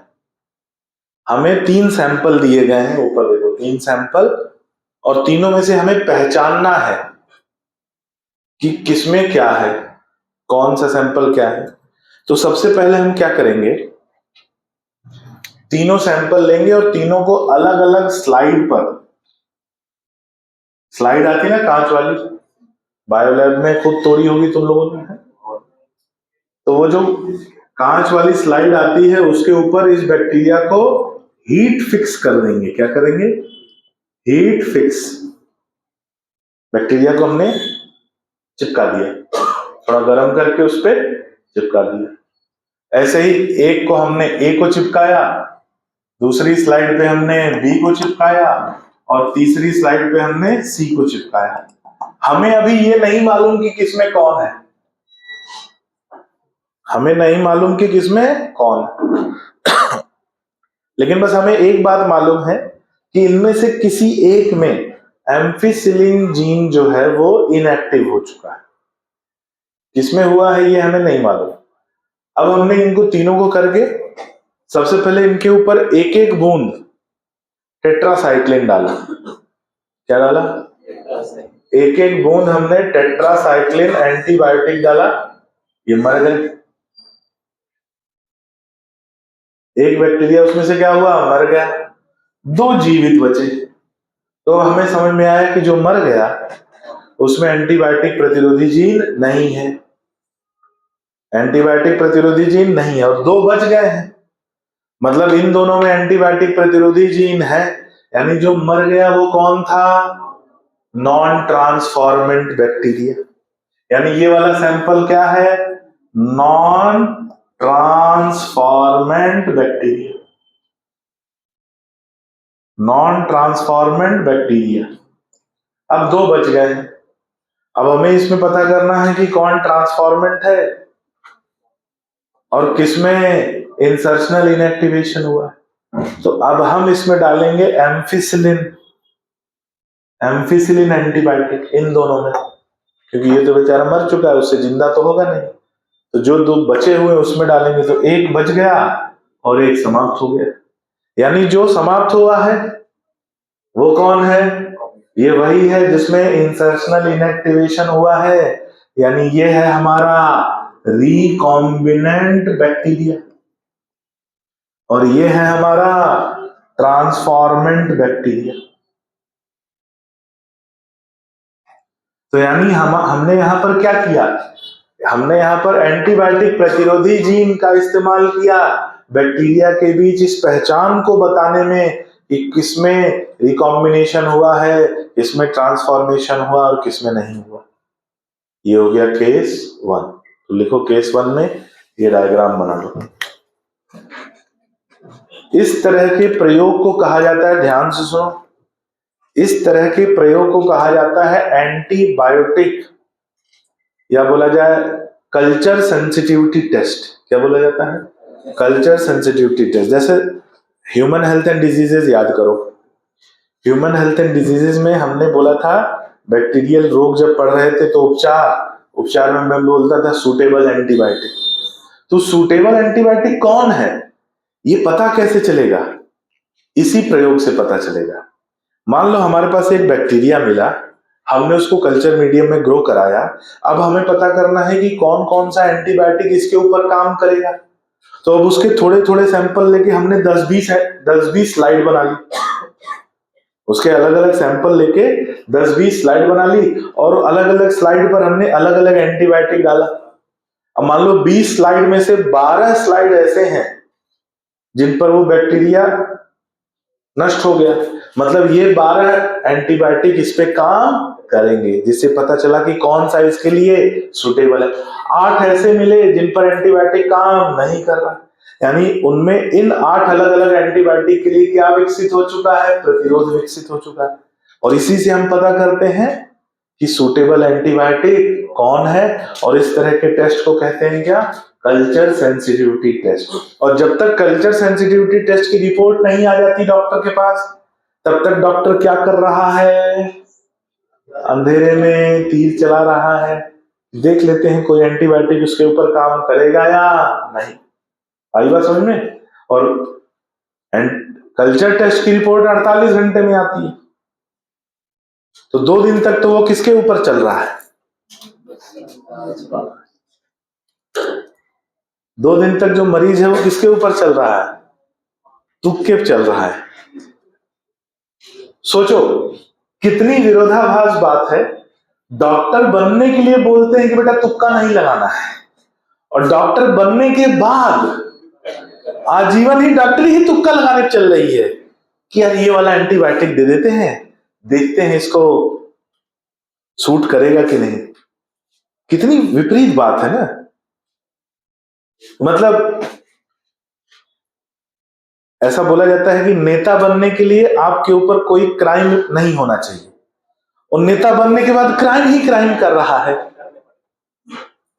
हमें 3 सैंपल दिए गए हैं, ऊपर देखो 3 सैंपल, और तीनों में से हमें पहचानना है कि किसमें क्या है, कौन सा सैंपल क्या है। तो सबसे पहले हम क्या करेंगे, तीनों सैंपल लेंगे और तीनों को अलग अलग स्लाइड पर, स्लाइड आती है ना कांच वाली, बायोलैब में खुद तोड़ी होगी तुम लोगों ने, तो वो जो कांच वाली स्लाइड आती है उसके ऊपर इस बैक्टीरिया को हीट फिक्स कर देंगे। क्या करेंगे, हीट फिक्स। बैक्टीरिया को हमने चिपका दिया, थोड़ा गर्म करके उस पर चिपका दिया। ऐसे ही एक को हमने ए को चिपकाया, दूसरी स्लाइड पे हमने बी को चिपकाया, और तीसरी स्लाइड पे हमने सी को चिपकाया। हमें अभी ये नहीं मालूम कि किसमें कौन है, हमें नहीं मालूम कि किसमें कौन है, लेकिन बस हमें एक बात मालूम है कि इनमें से किसी एक में एम्फिसिलिन जीन जो है वो इनएक्टिव हो चुका है। किसमें हुआ है ये हमें नहीं मालूम। अब हमने इनको तीनों को करके सबसे पहले इनके ऊपर एक एक बूंद टेट्रासाइक्लिन डाला। क्या डाला, एक एक बूंद हमने टेट्रासाइक्लिन एंटीबायोटिक डाला, ये मर गए। एक बैक्टीरिया उसमें से क्या हुआ, मर गया, 2 जीवित बचे। तो हमें समझ में आया कि जो मर गया उसमें एंटीबायोटिक प्रतिरोधी जीन नहीं है, एंटीबायोटिक प्रतिरोधी जीन नहीं है, और 2 बच गए हैं, मतलब इन दोनों में एंटीबायोटिक प्रतिरोधी जीन है। यानी जो मर गया वो कौन था, नॉन ट्रांसफॉर्मेंट बैक्टीरिया। यानी ये वाला सैंपल क्या है, non transformant bacteria, non transformant bacteria. अब 2 बच गए हैं, अब हमें इसमें पता करना है कि कौन ट्रांसफॉर्मेंट है और किसमें इंसर्शनल इनएक्टिवेशन हुआ है। तो अब हम इसमें डालेंगे एम्फिसिलिन, एम्फिसिलिन एंटीबायोटिक इन दोनों में, क्योंकि ये तो बेचारा मर चुका है, उससे जिंदा तो होगा नहीं। तो जो 2 बचे हुए उसमें डालेंगे, तो एक बच गया और एक समाप्त हो गया। यानी जो समाप्त हुआ है वो कौन है, ये वही है जिसमें इंसर्शनल इनएक्टिवेशन हुआ है। यानी ये है हमारा रिकॉम्बिनेंट बैक्टीरिया, और ये है हमारा ट्रांसफॉर्मेंट बैक्टीरिया। तो यानी हमने यहां पर क्या किया, हमने यहां पर एंटीबायोटिक प्रतिरोधी जीन का इस्तेमाल किया बैक्टीरिया के बीच इस पहचान को बताने में कि किसमें रिकॉम्बिनेशन हुआ है, किसमें ट्रांसफॉर्मेशन हुआ और किसमें नहीं हुआ। ये हो गया केस 1। तो लिखो केस 1 में ये डायग्राम बना लो। इस तरह के प्रयोग को कहा जाता है, ध्यान से सुनो, इस तरह के प्रयोग को कहा जाता है एंटीबायोटिक, या बोला जाए कल्चर सेंसिटिविटी टेस्ट। क्या बोला जाता है, कल्चर सेंसिटिविटी टेस्ट। जैसे ह्यूमन हेल्थ एंड डिजीजेज याद करो, ह्यूमन हेल्थ एंड डिजीजेज में हमने बोला था बैक्टीरियल रोग जब पढ़ रहे थे तो उपचार में मैं बोलता था सूटेबल एंटीबायोटिक। तो सूटेबल एंटीबायोटिक कौन है ये पता कैसे चलेगा, इसी प्रयोग से पता चलेगा। मान लो हमारे पास एक बैक्टीरिया मिला, हमने उसको कल्चर मीडियम में ग्रो कराया। अब हमें पता करना है कि कौन कौन सा एंटीबायोटिक इसके ऊपर काम करेगा। तो अब उसके थोड़े थोड़े सैंपल लेके हमने 10-20 स्लाइड बना ली। उसके अलग अलग सैंपल लेके 10-20 स्लाइड बना ली, और अलग अलग स्लाइड पर हमने अलग अलग एंटीबायोटिक डाला। अब मान लो 20 स्लाइड में से 12 स्लाइड ऐसे हैं जिन पर वो बैक्टीरिया नष्ट हो गया। मतलब ये 12 एंटीबायोटिक इस पे काम करेंगे, जिससे पता चला कि कौन सा इसके लिए सुटेबल है। 8 ऐसे मिले जिन पर एंटीबायोटिक काम नहीं कर रहा, यानी उनमें इन 8 अलग अलग एंटीबायोटिक के लिए क्या विकसित हो चुका है, प्रतिरोध विकसित हो चुका है। और इसी से हम पता करते हैं कि सुटेबल एंटीबायोटिक कौन है, और इस तरह के टेस्ट को कहते हैं क्या, कल्चर सेंसिटिविटी टेस्ट। और जब तक कल्चर सेंसिटिविटी टेस्ट की रिपोर्ट नहीं आ जाती डॉक्टर के पास, तब तक डॉक्टर क्या कर रहा है, अंधेरे में तीर चला रहा है। देख लेते हैं कोई एंटीबायोटिक उसके ऊपर काम करेगा या नहीं। आई बात समझ में। और कल्चर टेस्ट की रिपोर्ट 48 घंटे में आती है, तो 2 दिन तक तो वो किसके ऊपर चल रहा है, 2 दिन तक जो मरीज है वो किसके ऊपर चल रहा है, तुक्के चल रहा है। सोचो कितनी विरोधाभास बात है। डॉक्टर बनने के लिए बोलते हैं कि बेटा तुक्का नहीं लगाना है, और डॉक्टर बनने के बाद आजीवन ही डॉक्टरी ही तुक्का लगाने चल रही है कि यार ये वाला एंटीबायोटिक दे देते हैं, देखते हैं इसको सूट करेगा कि नहीं। कितनी विपरीत बात है ना। मतलब ऐसा बोला जाता है कि नेता बनने के लिए आपके ऊपर कोई क्राइम नहीं होना चाहिए, और नेता बनने के बाद क्राइम ही क्राइम कर रहा है।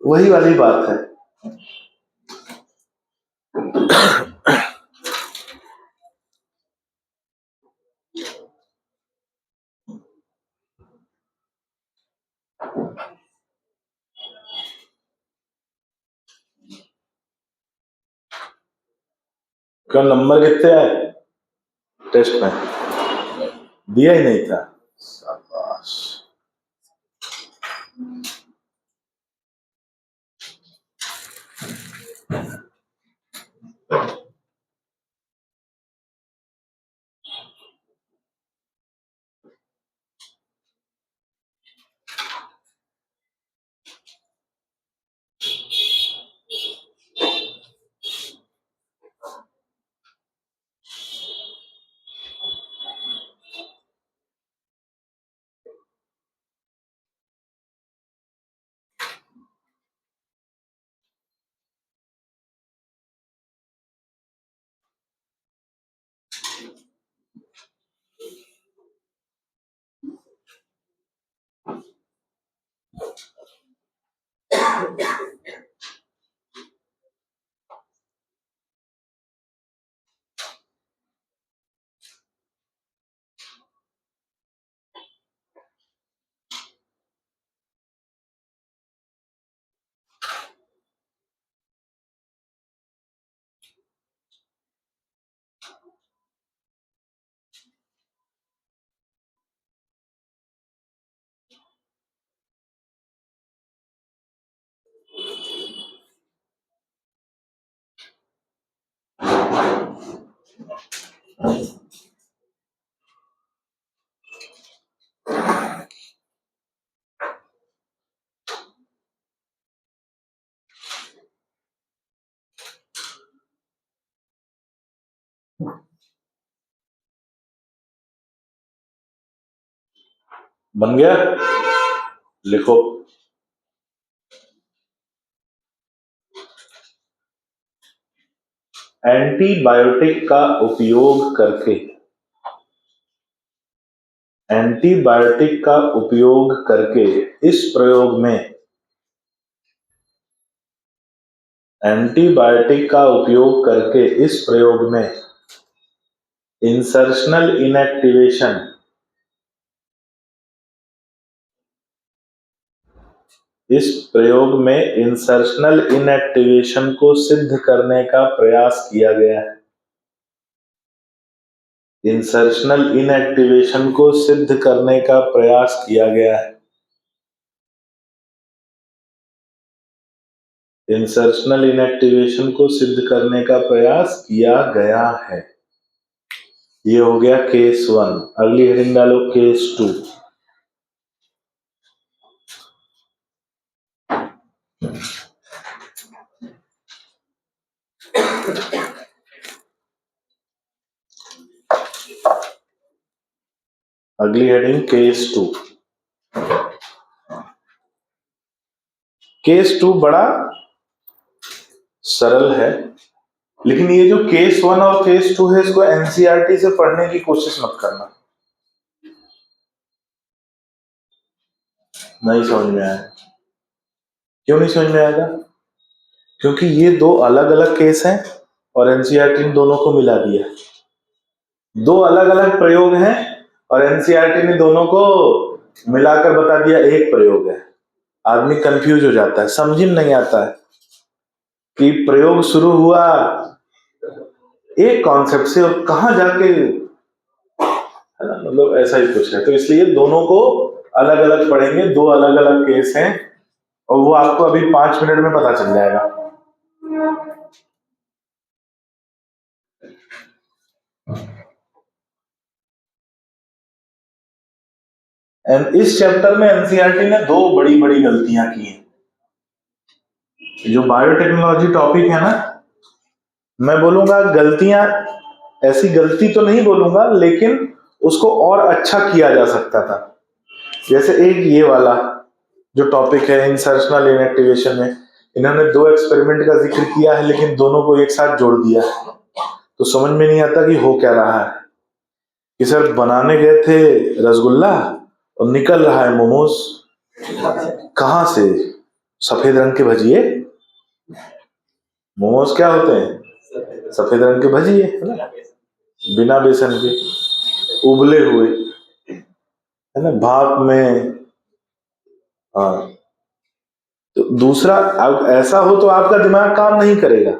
वही वाली बात है। क्यों, नंबर कितने आए टेस्ट में, दिया ही नहीं था। शाबाश। बन गया, लिखो। एंटीबायोटिक का उपयोग करके, एंटीबायोटिक का उपयोग करके इस प्रयोग में, एंटीबायोटिक का उपयोग करके इस प्रयोग में इंसर्शनल इनएक्टिवेशन, इस प्रयोग में इंसर्शनल इनएक्टिवेशन को सिद्ध करने का प्रयास किया गया है। इंसर्शनल इनएक्टिवेशन को सिद्ध करने का प्रयास किया गया है। इंसर्शनल इनएक्टिवेशन को सिद्ध करने का प्रयास किया गया है। ये हो गया केस 1। अगली हेडिंग डालो केस 2। अगली हेडिंग केस 2। केस 2 बड़ा सरल है, लेकिन ये जो केस 1 और केस 2 है इसको एनसीईआरटी से पढ़ने की कोशिश मत करना, नहीं समझ में आया। क्यों नहीं समझ में आएगा? क्योंकि ये दो अलग अलग केस हैं और एनसीईआरटी ने दोनों को मिला दिया। दो अलग अलग प्रयोग हैं और एनसीईआरटी ने दोनों को मिलाकर बता दिया एक प्रयोग है। आदमी कंफ्यूज हो जाता है, समझ में नहीं आता है कि प्रयोग शुरू हुआ एक कॉन्सेप्ट से और कहां जाके, है ना, मतलब ऐसा ही कुछ है। तो इसलिए दोनों को अलग अलग पढ़ेंगे, दो अलग अलग केस हैं और वो आपको अभी 5 मिनट में पता चल जाएगा। एंड इस चैप्टर में एनसीईआरटी ने दो बड़ी बड़ी गलतियां की हैं। जो बायोटेक्नोलॉजी टॉपिक है ना, मैं बोलूंगा गलतियां, ऐसी गलती तो नहीं बोलूंगा, लेकिन उसको और अच्छा किया जा सकता था। जैसे एक ये वाला जो टॉपिक है इंसर्शनल इनएक्टिवेशन में, इन्होंने दो एक्सपेरिमेंट का जिक्र किया है लेकिन दोनों को एक साथ जोड़ दिया है, तो समझ में नहीं आता कि हो क्या रहा है। कि सर बनाने गए थे रसगुल्ला और निकल रहा है मोमोज। कहां से? सफेद रंग के भजिए। मोमोज क्या होते हैं? सफेद रंग के भजिए, है ना, बिना बेसन के, उबले हुए, है ना, भाप में। हाँ, तो दूसरा, अब ऐसा हो तो आपका दिमाग काम नहीं करेगा,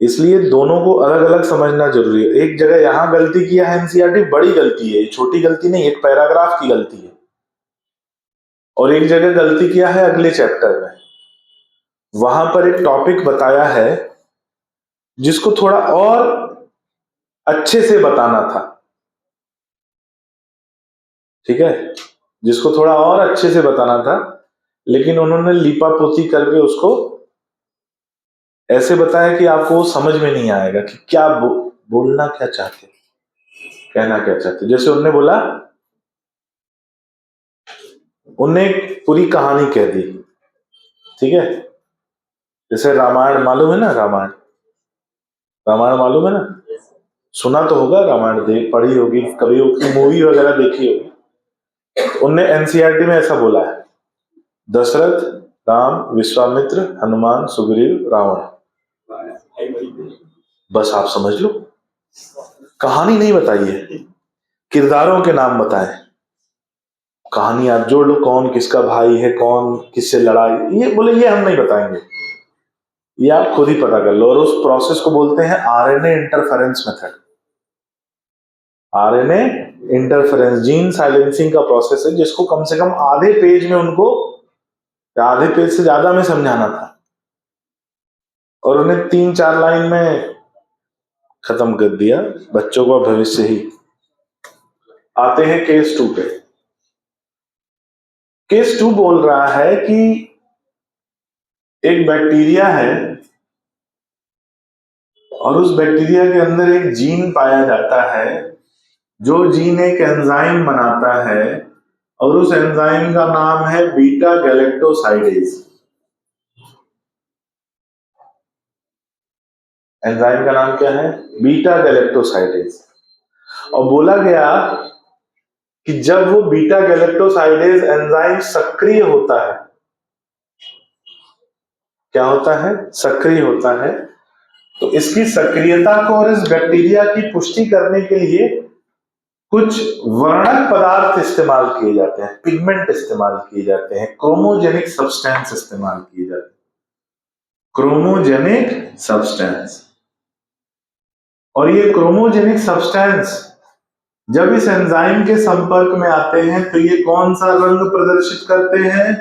इसलिए दोनों को अलग अलग समझना जरूरी है। एक जगह यहां गलती किया है एनसीईआरटी, बड़ी गलती है, छोटी गलती नहीं, एक पैराग्राफ की गलती है। और एक जगह गलती किया है अगले चैप्टर में, वहां पर एक टॉपिक बताया है जिसको थोड़ा और अच्छे से बताना था। ठीक है, जिसको थोड़ा और अच्छे से बताना था, लेकिन उन्होंने लीपापोती करके उसको ऐसे बताया कि आपको वो समझ में नहीं आएगा कि क्या बोलना क्या चाहते, कहना क्या चाहते। जैसे उन्होंने बोला, उन्हें एक पूरी कहानी कह दी, ठीक है। जैसे रामायण मालूम है ना, रामायण मालूम है ना, सुना तो होगा, रामायण देख पढ़ी होगी कभी, उसकी मूवी वगैरह देखी होगी। उनने एनसीईआरटी में ऐसा बोला है, दशरथ, राम, विश्वामित्र, हनुमान, सुग्रीव, रावण। बस आप समझ लो, कहानी नहीं बताई है, किरदारों के नाम बताए। कहानी आप जोड़ लो, कौन किसका भाई है, कौन किससे लड़ाई, ये बोले ये हम नहीं बताएंगे, ये आप खुद ही पता कर लो। और उस प्रोसेस को बोलते हैं RNA interference method. RNA interference, gene silencing का प्रोसेस है, जिसको कम से कम आधे पेज में उनको, आधे पेज से ज्यादा में समझाना था, और उन्हें 3-4 लाइन में खत्म कर दिया। बच्चों का भविष्य ही। आते हैं केस 2 पे। केस 2 बोल रहा है कि एक बैक्टीरिया है और उस बैक्टीरिया के अंदर एक जीन पाया जाता है, जो जीन एक एंजाइम बनाता है, और उस एंजाइम का नाम है बीटा गैलेक्टोसाइडेज। एंजाइम का नाम क्या है? Beta galactosidase. और बोला गया कि जब वो बीटा गैलेक्टोसाइडेज एंजाइम सक्रिय होता है, क्या होता है? सक्रिय होता है, तो इसकी सक्रियता को और इस बैक्टीरिया की पुष्टि करने के लिए कुछ वर्णक पदार्थ इस्तेमाल किए जाते हैं, पिगमेंट इस्तेमाल किए जाते हैं, क्रोमोजेनिक सब्सटेंस इस्तेमाल किए जाते हैं, क्रोमोजेनिक सब्सटेंस। और ये क्रोमोजेनिक सब्सटेंस जब इस एंजाइम के संपर्क में आते हैं तो ये कौन सा रंग प्रदर्शित करते हैं?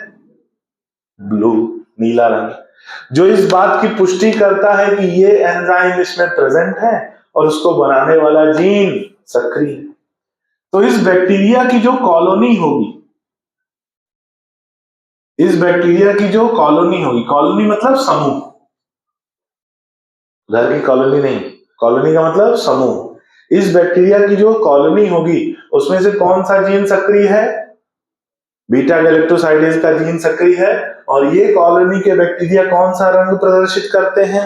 ब्लू, नीला रंग, जो इस बात की पुष्टि करता है कि ये एंजाइम इसमें प्रेजेंट है और उसको बनाने वाला जीन सक्रिय। तो इस बैक्टीरिया की जो कॉलोनी होगी, इस बैक्टीरिया की जो कॉलोनी होगी, कॉलोनी मतलब समूह, घर की कॉलोनी नहीं, कॉलोनी का मतलब समूह। इस बैक्टीरिया की जो कॉलोनी होगी उसमें से कौन सा जीन सक्रिय है? बीटा गैलेक्टोसाइडेज का जीन सक्रिय है। और ये कॉलोनी के बैक्टीरिया कौन सा रंग प्रदर्शित करते हैं?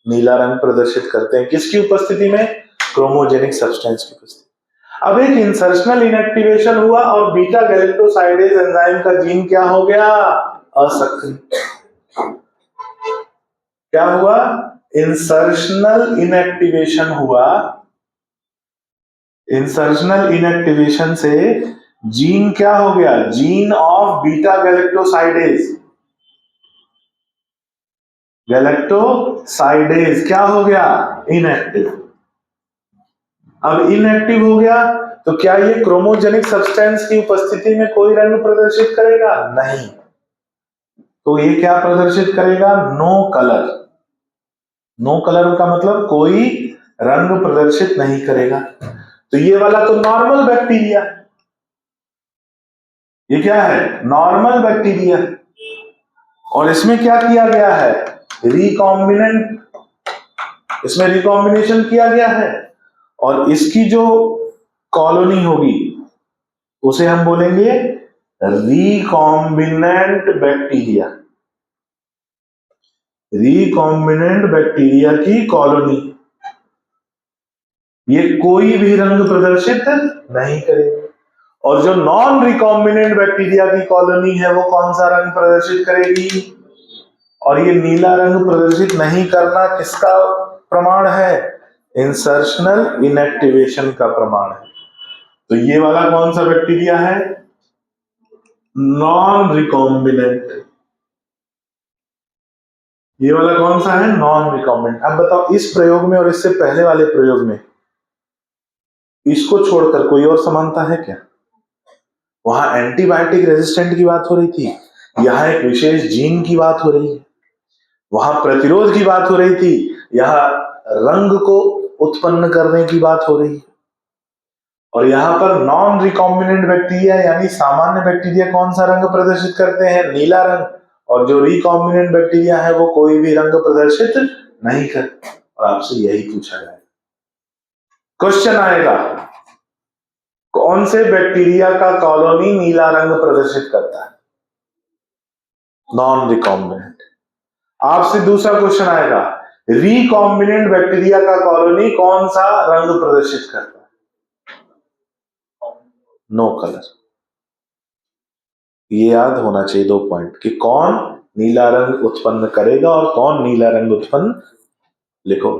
नीला रंग प्रदर्शित करते हैं। किसकी उपस्थिति में? क्रोमोजेनिक सब्सटेंस की उपस्थिति। अब एक इंसर्शनल इनएक्टिवेशन हुआ और बीटा गैलेक्टोसाइडेज एंजाइम का जीन क्या हो गया? असक्रिय। क्या हुआ? इंसर्शनल इनएक्टिवेशन हुआ। इंसर्शनल इनएक्टिवेशन से जीन क्या हो गया? Gene of beta galactosidase, galactosidase क्या हो गया? इनएक्टिव। अब इनएक्टिव हो गया तो क्या ये क्रोमोजेनिक सब्सटेंस की उपस्थिति में कोई रंग प्रदर्शित करेगा? नहीं। तो ये क्या प्रदर्शित करेगा? No colour. नो कलर का मतलब कोई रंग प्रदर्शित नहीं करेगा। तो ये वाला तो नॉर्मल बैक्टीरिया, ये क्या है? Normal bacteria. और इसमें क्या किया गया है? रिकॉम्बिनेंट, इसमें रिकॉम्बिनेशन किया गया है और इसकी जो कॉलोनी होगी उसे हम बोलेंगे रिकॉम्बिनेंट बैक्टीरिया। रिकॉम्बिनेंट बैक्टीरिया की कॉलोनी, ये कोई भी रंग प्रदर्शित नहीं करेगी। और जो नॉन रिकॉम्बिनेंट बैक्टीरिया की कॉलोनी है वो कौन सा रंग प्रदर्शित करेगी? और ये नीला रंग प्रदर्शित नहीं करना किसका प्रमाण है? इंसर्शनल इनएक्टिवेशन का प्रमाण है। तो ये वाला कौन सा बैक्टीरिया है? Non recombinant. ये वाला कौन सा है? Non recombinant. अब बताओ इस प्रयोग में और इससे पहले वाले प्रयोग में इसको छोड़कर कोई और समानता है क्या? वहां एंटीबायोटिक रेजिस्टेंट की बात हो रही थी, यहां एक विशेष जीन की बात हो रही है। वहां प्रतिरोध की बात हो रही थी, यहां रंग को उत्पन्न करने की बात हो रही है। और यहां पर नॉन रिकॉम्बिनेंट बैक्टीरिया यानी सामान्य बैक्टीरिया कौन सा रंग प्रदर्शित करते हैं? नीला रंग। और जो रिकॉम्बिनेंट बैक्टीरिया है वो कोई भी रंग प्रदर्शित नहीं करते। और आपसे यही पूछा जाएगा, क्वेश्चन आएगा कौन से बैक्टीरिया का कॉलोनी नीला रंग प्रदर्शित करता है? Non recombinant. आपसे दूसरा क्वेश्चन आएगा रिकॉम्बिनेंट बैक्टीरिया का कॉलोनी कौन सा रंग प्रदर्शित करता है? No colour. ये याद होना चाहिए 2 पॉइंट कि कौन नीला रंग उत्पन्न करेगा और कौन नीला रंग उत्पन्न। लिखो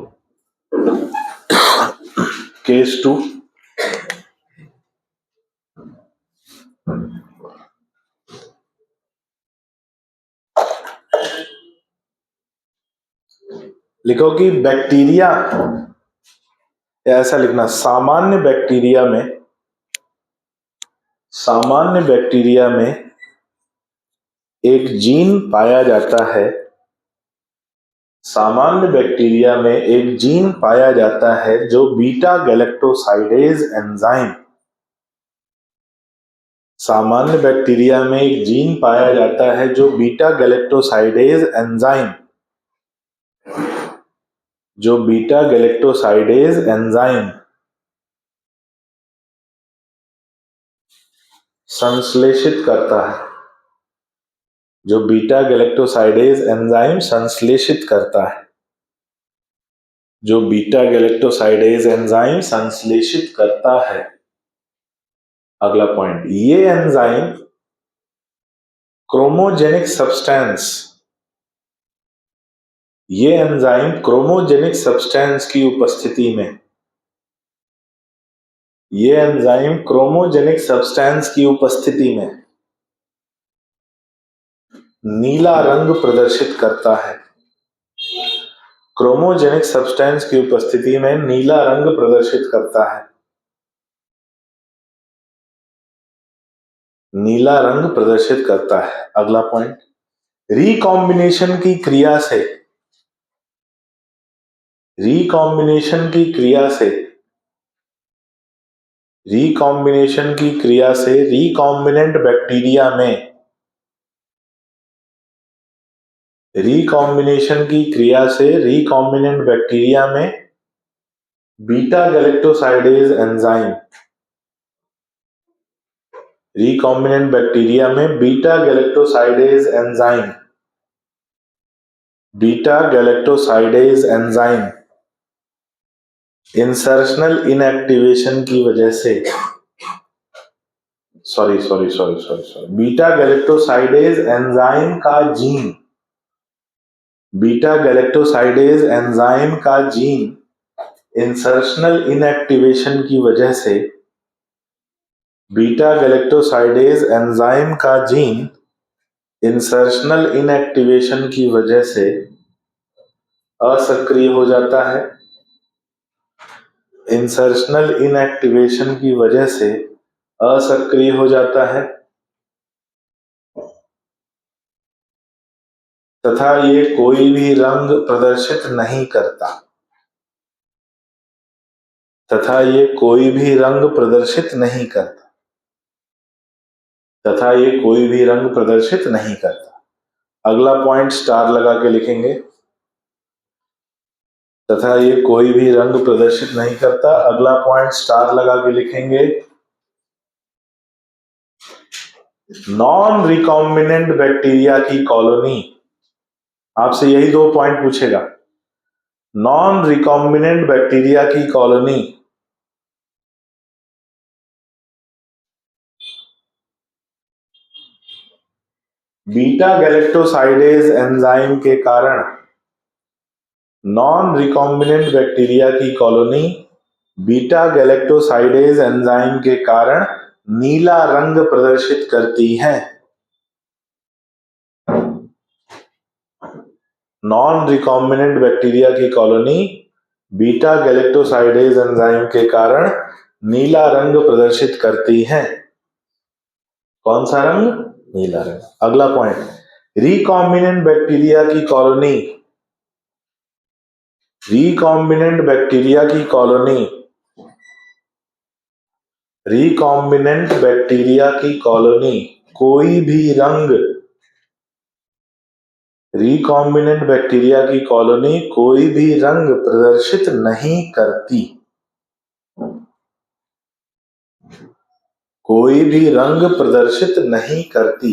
केस 2। लिखो कि बैक्टीरिया, ऐसा लिखना, सामान्य बैक्टीरिया में एक जीन पाया जाता है, सामान्य बैक्टीरिया में एक जीन पाया जाता है जो बीटा गैलेक्टोसाइडेज एंजाइम, सामान्य बैक्टीरिया में एक जीन पाया जाता है जो बीटा गैलेक्टोसाइडेज एंजाइम, जो बीटा गैलेक्टोसाइडेज एंजाइम संश्लेषित करता है, जो बीटा गैलेक्टोसाइडेज एंजाइम संश्लेषित करता है, जो बीटा गैलेक्टोसाइडेज एंजाइम संश्लेषित करता है। अगला पॉइंट, ये एंजाइम क्रोमोजेनिक सब्सटेंस, ये एंजाइम क्रोमोजेनिक सब्सटेंस की उपस्थिति में, ये एंजाइम क्रोमोजेनिक सब्सटेंस की उपस्थिति में नीला रंग प्रदर्शित करता है। क्रोमोजेनिक सब्सटेंस की उपस्थिति में नीला रंग प्रदर्शित करता है। नीला रंग प्रदर्शित करता है। अगला पॉइंट, रिकॉम्बिनेशन की क्रिया से रिकॉम्बिनेशन की क्रिया से रिकॉम्बिनेशन की क्रिया से रिकॉम्बिनेंट बैक्टीरिया में रिकॉम्बिनेशन की क्रिया से रिकॉम्बिनेंट बैक्टीरिया में beta galactosidase enzyme recombinant bacteria में beta galactosidase enzyme insertional inactivation की वजह से बीटा गैलेक्टोसाइडेज एंजाइम का जीन इंसर्शनल इनएक्टिवेशन की वजह से बीटा गैलेक्टोसाइडेज एंजाइम का जीन इंसर्शनल इनएक्टिवेशन की वजह से असक्रिय हो जाता है। इंसर्शनल इनएक्टिवेशन की वजह से असक्रिय हो जाता है तथा ये कोई भी रंग प्रदर्शित नहीं करता तथा ये कोई भी रंग प्रदर्शित नहीं करता। अगला पॉइंट स्टार लगा के लिखेंगे, तथा ये कोई भी रंग प्रदर्शित नहीं करता। अगला पॉइंट स्टार लगा के लिखेंगे, नॉन रिकॉम्बिनेंट बैक्टीरिया की कॉलोनी। आपसे यही 2 पॉइंट पूछेगा। नॉन रिकॉम्बिनेंट बैक्टीरिया की कॉलोनी बीटा गैलेक्टोसाइडेज एंजाइम के कारण नॉन रिकॉम्बिनेंट बैक्टीरिया की कॉलोनी बीटा गैलेक्टोसाइडेज एंजाइम के कारण नीला रंग प्रदर्शित करती है। नॉन रिकॉम्बिनेंट बैक्टीरिया की कॉलोनी बीटा गैलेक्टोसाइडेज एंजाइम के कारण नीला रंग प्रदर्शित करती है। कौन सा रंग? नीला रंग। अगला पॉइंट, रिकॉम्बिनेंट बैक्टीरिया की कॉलोनी रिकॉम्बिनेंट बैक्टीरिया की कॉलोनी कोई भी रंग रिकॉम्बिनेंट बैक्टीरिया की कॉलोनी कोई भी रंग प्रदर्शित नहीं करती। कोई भी रंग प्रदर्शित नहीं करती।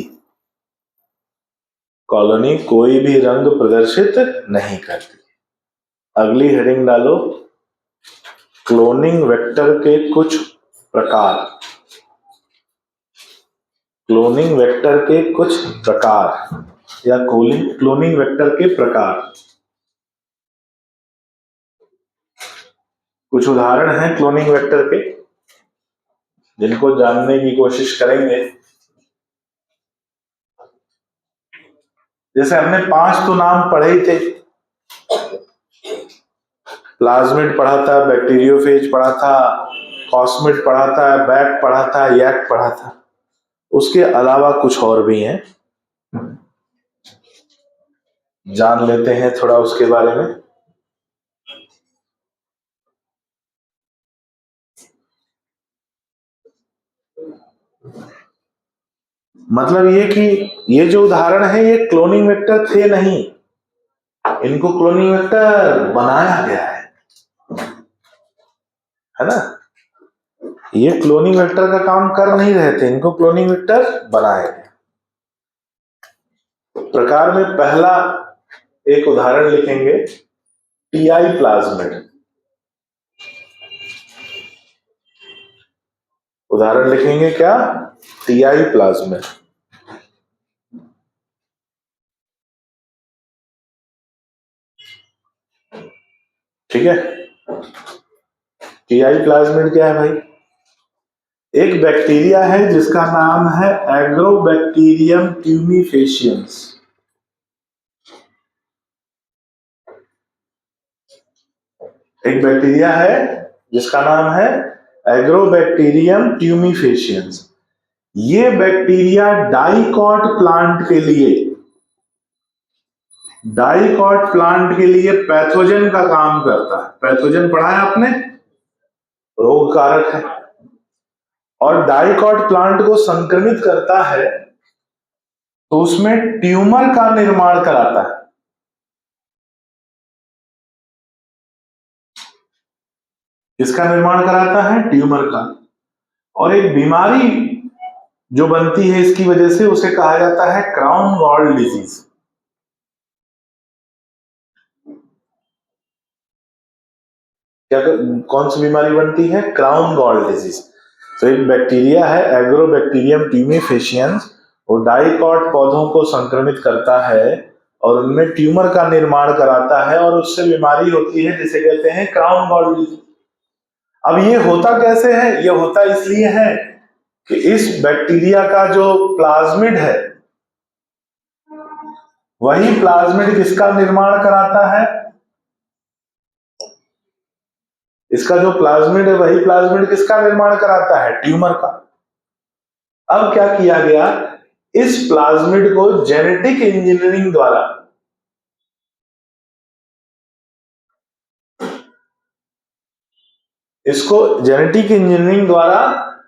कॉलोनी कोई भी रंग प्रदर्शित नहीं करती। अगली हेडिंग डालो, क्लोनिंग वेक्टर के कुछ प्रकार। क्लोनिंग वेक्टर के कुछ प्रकार या क्लोनिंग वेक्टर के प्रकार। कुछ उदाहरण हैं क्लोनिंग वेक्टर के, जिनको जानने की कोशिश करेंगे। जैसे हमने 5 तो नाम पढ़े ही थे, प्लाज्मिड पढ़ा था, बैक्टीरियोफेज पढ़ा था, कॉस्मिड पढ़ा था, बैक पढ़ा था, यैक पढ़ा था। उसके अलावा कुछ और भी हैं, जान लेते हैं थोड़ा उसके बारे में। मतलब ये कि ये जो उदाहरण है ये क्लोनिंग वेक्टर थे नहीं, इनको क्लोनिंग वेक्टर बनाया गया है ना। ये क्लोनिंग वेक्टर का काम कर नहीं रहे थे, इनको क्लोनिंग वेक्टर बनाया गया। प्रकार में पहला एक उदाहरण लिखेंगे, टीआई प्लाज्मिड। उदाहरण लिखेंगे क्या? TI plasmid. ठीक है, टीआई प्लाज्मिड क्या है भाई? एक बैक्टीरिया है जिसका नाम है एग्रोबैक्टीरियम ट्यूमीफेशियंस। एक बैक्टीरिया है जिसका नाम है एग्रोबैक्टीरियम ट्यूमीफेशियंस। ये बैक्टीरिया डाइकॉट प्लांट के लिए पैथोजन का काम करता है। पैथोजन पढ़ा है आपने, रोग कारक है, और डाइकॉट प्लांट को संक्रमित करता है तो उसमें ट्यूमर का निर्माण कराता है। किसका निर्माण कराता है? ट्यूमर का। और एक बीमारी जो बनती है इसकी वजह से, उसे कहा जाता है क्राउन गॉल डिजीज। क्या कौन सी बीमारी बनती है? Crown gall disease. तो एक बैक्टीरिया है एग्रोबैक्टीरियम ट्यूमीफेशियंस, वो डाइकॉट पौधों को संक्रमित करता है और उनमें ट्यूमर का निर्माण कराता है और उससे बीमारी होती है जिसे कहते हैं क्राउन गॉल डिजीज। अब ये होता कैसे है? ये होता इसलिए है कि इस बैक्टीरिया का जो प्लाज्मिड है, वही प्लाज्मिड किसका निर्माण कराता है? इसका जो प्लाज्मिड है, वही प्लाज्मिड किसका निर्माण कराता है? ट्यूमर का। अब क्या किया गया, इस प्लाज्मिड को जेनेटिक इंजीनियरिंग द्वारा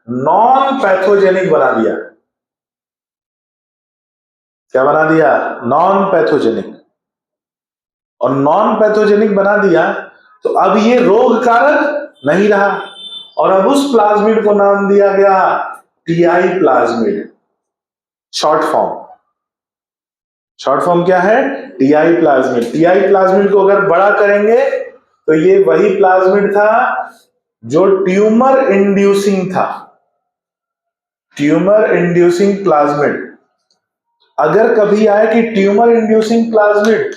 नॉन पैथोजेनिक बना दिया। क्या बना दिया? Non pathogenic. और नॉन पैथोजेनिक बना दिया तो अब ये रोग कारक नहीं रहा, और अब उस प्लाज्मिड को नाम दिया गया टीआई प्लाज्मिड। शॉर्ट फॉर्म क्या है? TI plasmid. टीआई प्लाज्मिड को अगर बड़ा करेंगे तो ये वही प्लाज्मिड था जो ट्यूमर इंड्यूसिंग था। Tumour inducing plasmid. अगर कभी आए कि ट्यूमर इंड्यूसिंग प्लाज्मिड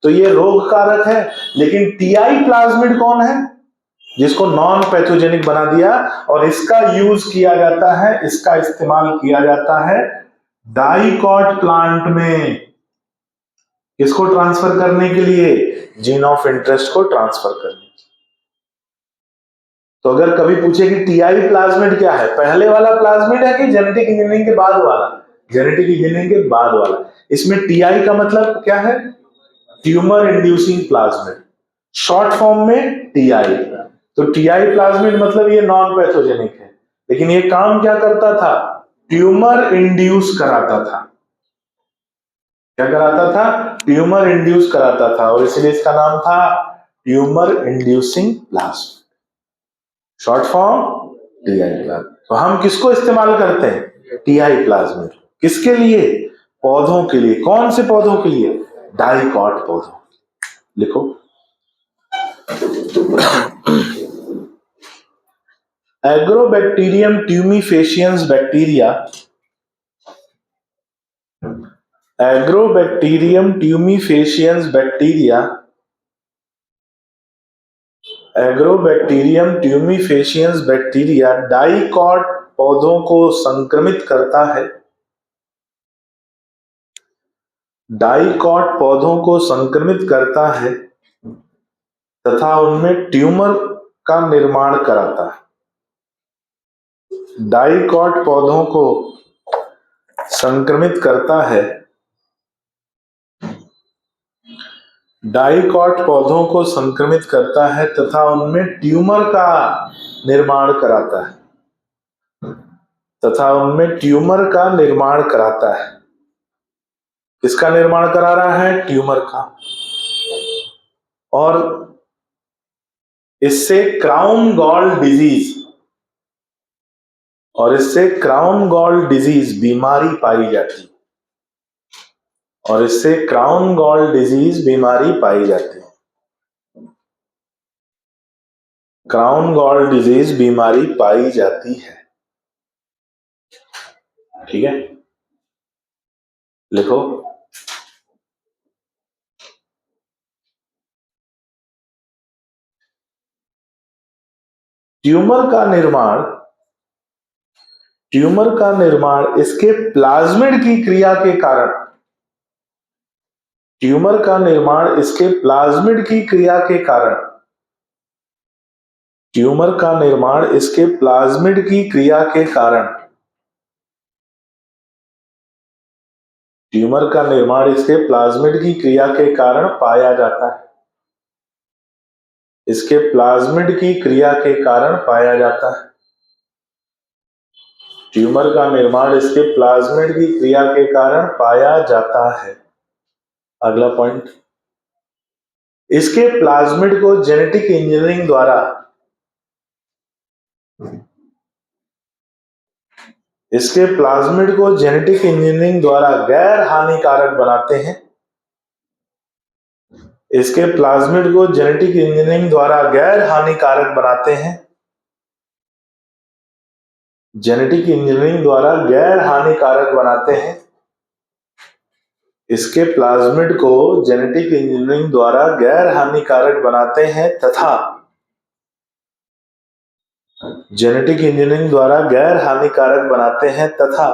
तो ये रोग कारक है, लेकिन टीआई प्लाज्मिड कौन है? जिसको नॉन पैथोजेनिक बना दिया, और इसका यूज किया जाता है, इसका इस्तेमाल किया जाता है डाइकॉट प्लांट में। किसको ट्रांसफर करने के लिए? जीन ऑफ इंटरेस्ट को ट्रांसफर करने। तो अगर कभी पूछे कि टीआई प्लाज्मिड क्या है, पहले वाला प्लाज्मिड है कि जेनेटिक इंजीनियरिंग के बाद वाला? जेनेटिक इंजीनियरिंग के बाद वाला। इसमें टीआई का मतलब क्या है? Tumour inducing plasmid. Short form में टीआई। तो टीआई प्लाज्मिड मतलब ये नॉन पैथोजेनिक है, लेकिन ये काम क्या करता था? ट्यूमर इंड्यूस कराता था। क्या कराता था? ट्यूमर इंड्यूस कराता था, और इसलिए इसका नाम था tumour inducing plasmid. Short form TI plasmid. तो हम किसको इस्तेमाल करते हैं? TI plasmid. किसके लिए? पौधों के लिए। कौन से पौधों के लिए? डाइकॉट पौधों। लिखो, agrobacterium tumefaciens bacteria, agrobacterium tumefaciens bacteria, agrobacterium tumefaciens bacteria dicot पौधों को संक्रमित करता है। डाइकॉट पौधों को संक्रमित करता है तथा उनमें ट्यूमर का निर्माण कराता है। डाइकॉट पौधों को संक्रमित करता है, डाइकॉट पौधों को संक्रमित करता है तथा उनमें ट्यूमर का निर्माण कराता है, तथा उनमें ट्यूमर का निर्माण कराता है। किसका निर्माण करा रहा है? ट्यूमर का। और इससे क्राउन गॉल डिजीज बीमारी पाई जाती है। और इससे क्राउन गॉल डिजीज बीमारी पाई जाती है। क्राउन गॉल डिजीज बीमारी पाई जाती है। ठीक है, लिखो, ट्यूमर का निर्माण इसके प्लाज्मिड की क्रिया के कारण, ट्यूमर का निर्माण इसके प्लाज्मिड की क्रिया के कारण ट्यूमर का निर्माण इसके प्लाज्मिड की क्रिया के कारण, ट्यूमर का निर्माण इसके प्लाज्मिड की क्रिया के कारण पाया जाता है, इसके प्लाज्मिड की क्रिया के कारण पाया जाता है। ट्यूमर का निर्माण इसके प्लाज्मिड की क्रिया के कारण पाया जाता है। अगला पॉइंट, इसके प्लाज्मिड को जेनेटिक इंजीनियरिंग द्वारा, इसके प्लाज्मिड को जेनेटिक इंजीनियरिंग द्वारा गैर हानिकारक बनाते हैं, इसके प्लाज्मिड को जेनेटिक इंजीनियरिंग द्वारा गैर हानिकारक बनाते हैं, जेनेटिक इंजीनियरिंग द्वारा गैर हानिकारक बनाते हैं, इसके प्लाज्मिड को जेनेटिक इंजीनियरिंग द्वारा गैर हानिकारक बनाते हैं तथा जेनेटिक इंजीनियरिंग द्वारा गैर हानिकारक बनाते हैं तथा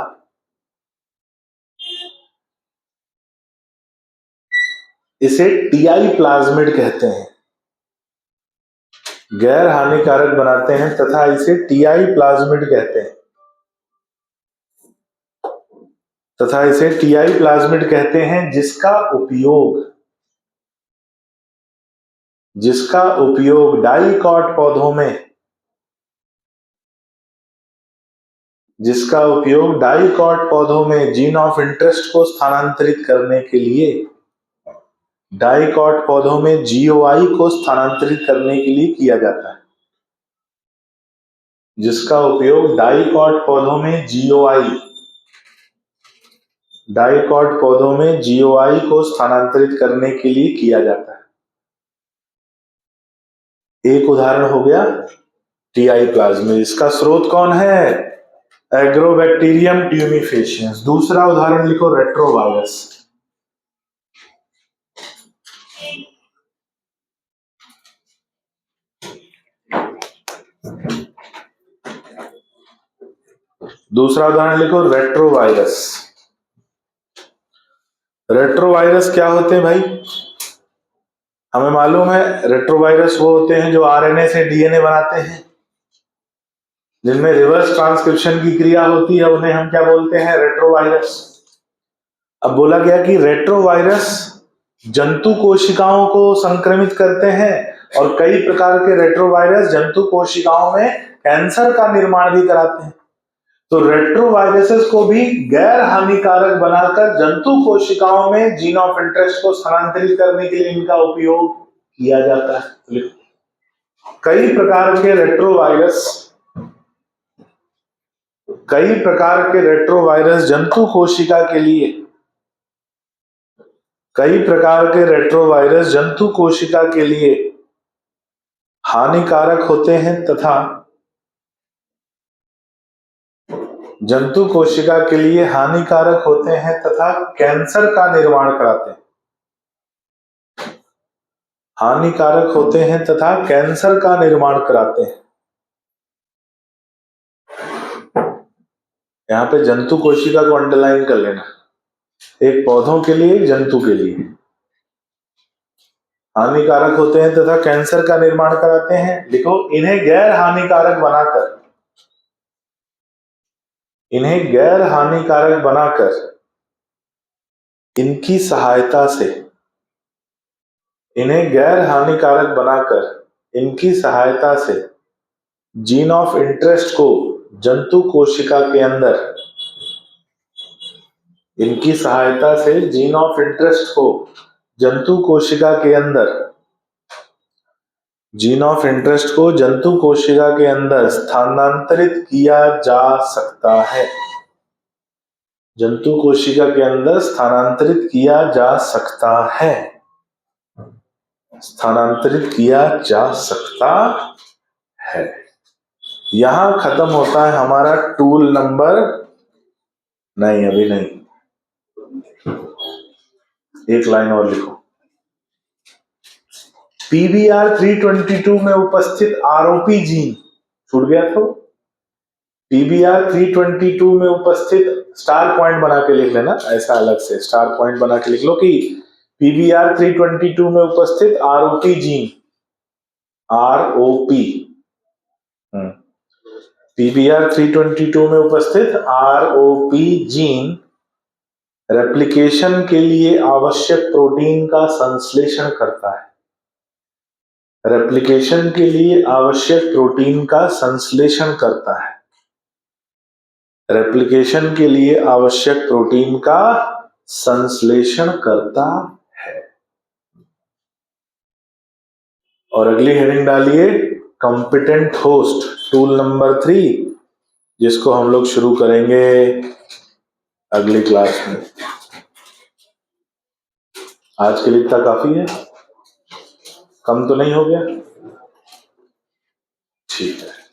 इसे टीआई प्लाज्मिड कहते हैं, गैर हानिकारक बनाते हैं तथा इसे टीआई प्लाज्मिड कहते हैं, तथा इसे टीआई प्लाज्मिड कहते हैं, जिसका उपयोग डाइकॉट पौधों में, जिसका उपयोग डाइकॉट पौधों में जीन ऑफ इंटरेस्ट को स्थानांतरित करने के लिए, डाइकॉट पौधों में जीओआई को स्थानांतरित करने के लिए किया जाता है, जिसका उपयोग डाइकॉट पौधों में जीओआई, डाइकॉट पौधों में जीओआई को स्थानांतरित करने के लिए किया जाता है। एक उदाहरण हो गया टीआई प्लाज्मिड, इसका स्रोत कौन है? Agrobacterium tumefaciens. दूसरा उदाहरण लिखो रेट्रोवायरस। दूसरा उदाहरण लिखो रेट्रोवायरस। रेट्रोवायरस क्या होते हैं भाई? हमें मालूम है रेट्रोवायरस वो होते हैं जो आरएनए से डीएनए बनाते हैं, जिनमें रिवर्स ट्रांसक्रिप्शन की क्रिया होती है, उन्हें हम क्या बोलते हैं? रेट्रोवायरस। अब बोला गया कि रेट्रोवायरस जंतु कोशिकाओं को संक्रमित करते हैं और कई प्रकार के रेट्रोवायरस जंतु कोशिकाओं में कैंसर का निर्माण भी कराते हैं। तो रेट्रोवायरसेस को भी गैर हानिकारक बनाकर जंतु कोशिकाओं में जीन ऑफ इंटरेस्ट को स्थानांतरित करने के लिए इनका उपयोग किया जाता है। कई प्रकार के रेट्रोवायरस जंतु कोशिका के लिए, कई प्रकार के रेट्रोवायरस जंतु कोशिका के लिए हानिकारक होते हैं तथा जंतु कोशिका के लिए हानिकारक होते हैं तथा कैंसर का निर्माण कराते हैं, हानिकारक होते हैं तथा कैंसर का निर्माण कराते हैं। यहां पे जंतु कोशिका को अंडरलाइन कर लेना, एक पौधों के लिए, एक जंतु के लिए। हानिकारक होते हैं तथा कैंसर का निर्माण कराते हैं। लिखो, इन्हें गैर हानिकारक बनाकर, इन्हें गैर हानिकारक बनाकर इनकी सहायता से, इन्हें गैर हानिकारक बनाकर इनकी सहायता से जीन ऑफ इंटरेस्ट को जंतु कोशिका के अंदर, इनकी सहायता से जीन ऑफ इंटरेस्ट को जंतु कोशिका के अंदर, जीन ऑफ इंटरेस्ट को जंतु कोशिका के अंदर स्थानांतरित किया जा सकता है, जंतु कोशिका के अंदर स्थानांतरित किया जा सकता है, स्थानांतरित किया जा सकता है। यहां खत्म होता है हमारा टूल नंबर, नहीं अभी नहीं, एक लाइन और लिखो। PBR 322 में उपस्थित आरओपी जीन छूट गया, तो PBR 322 में उपस्थित, स्टार पॉइंट बना के लिख लेना, ऐसा अलग से स्टार पॉइंट बना के लिख लो कि PBR 322 में उपस्थित आरओपी जीन, आरओपी पीबीआर 322 में उपस्थित आरओपी जीन रेप्लिकेशन के लिए आवश्यक प्रोटीन का संश्लेषण करता है। रेप्लिकेशन के लिए आवश्यक प्रोटीन का संश्लेषण करता है। रेप्लिकेशन के लिए आवश्यक प्रोटीन का संश्लेषण करता है। और अगली हेडिंग डालिए कॉम्पिटेंट होस्ट, टूल नंबर 3, जिसको हम लोग शुरू करेंगे अगली क्लास में। आज के लिए इतना काफी है, कम तो नहीं हो गया? ठीक है।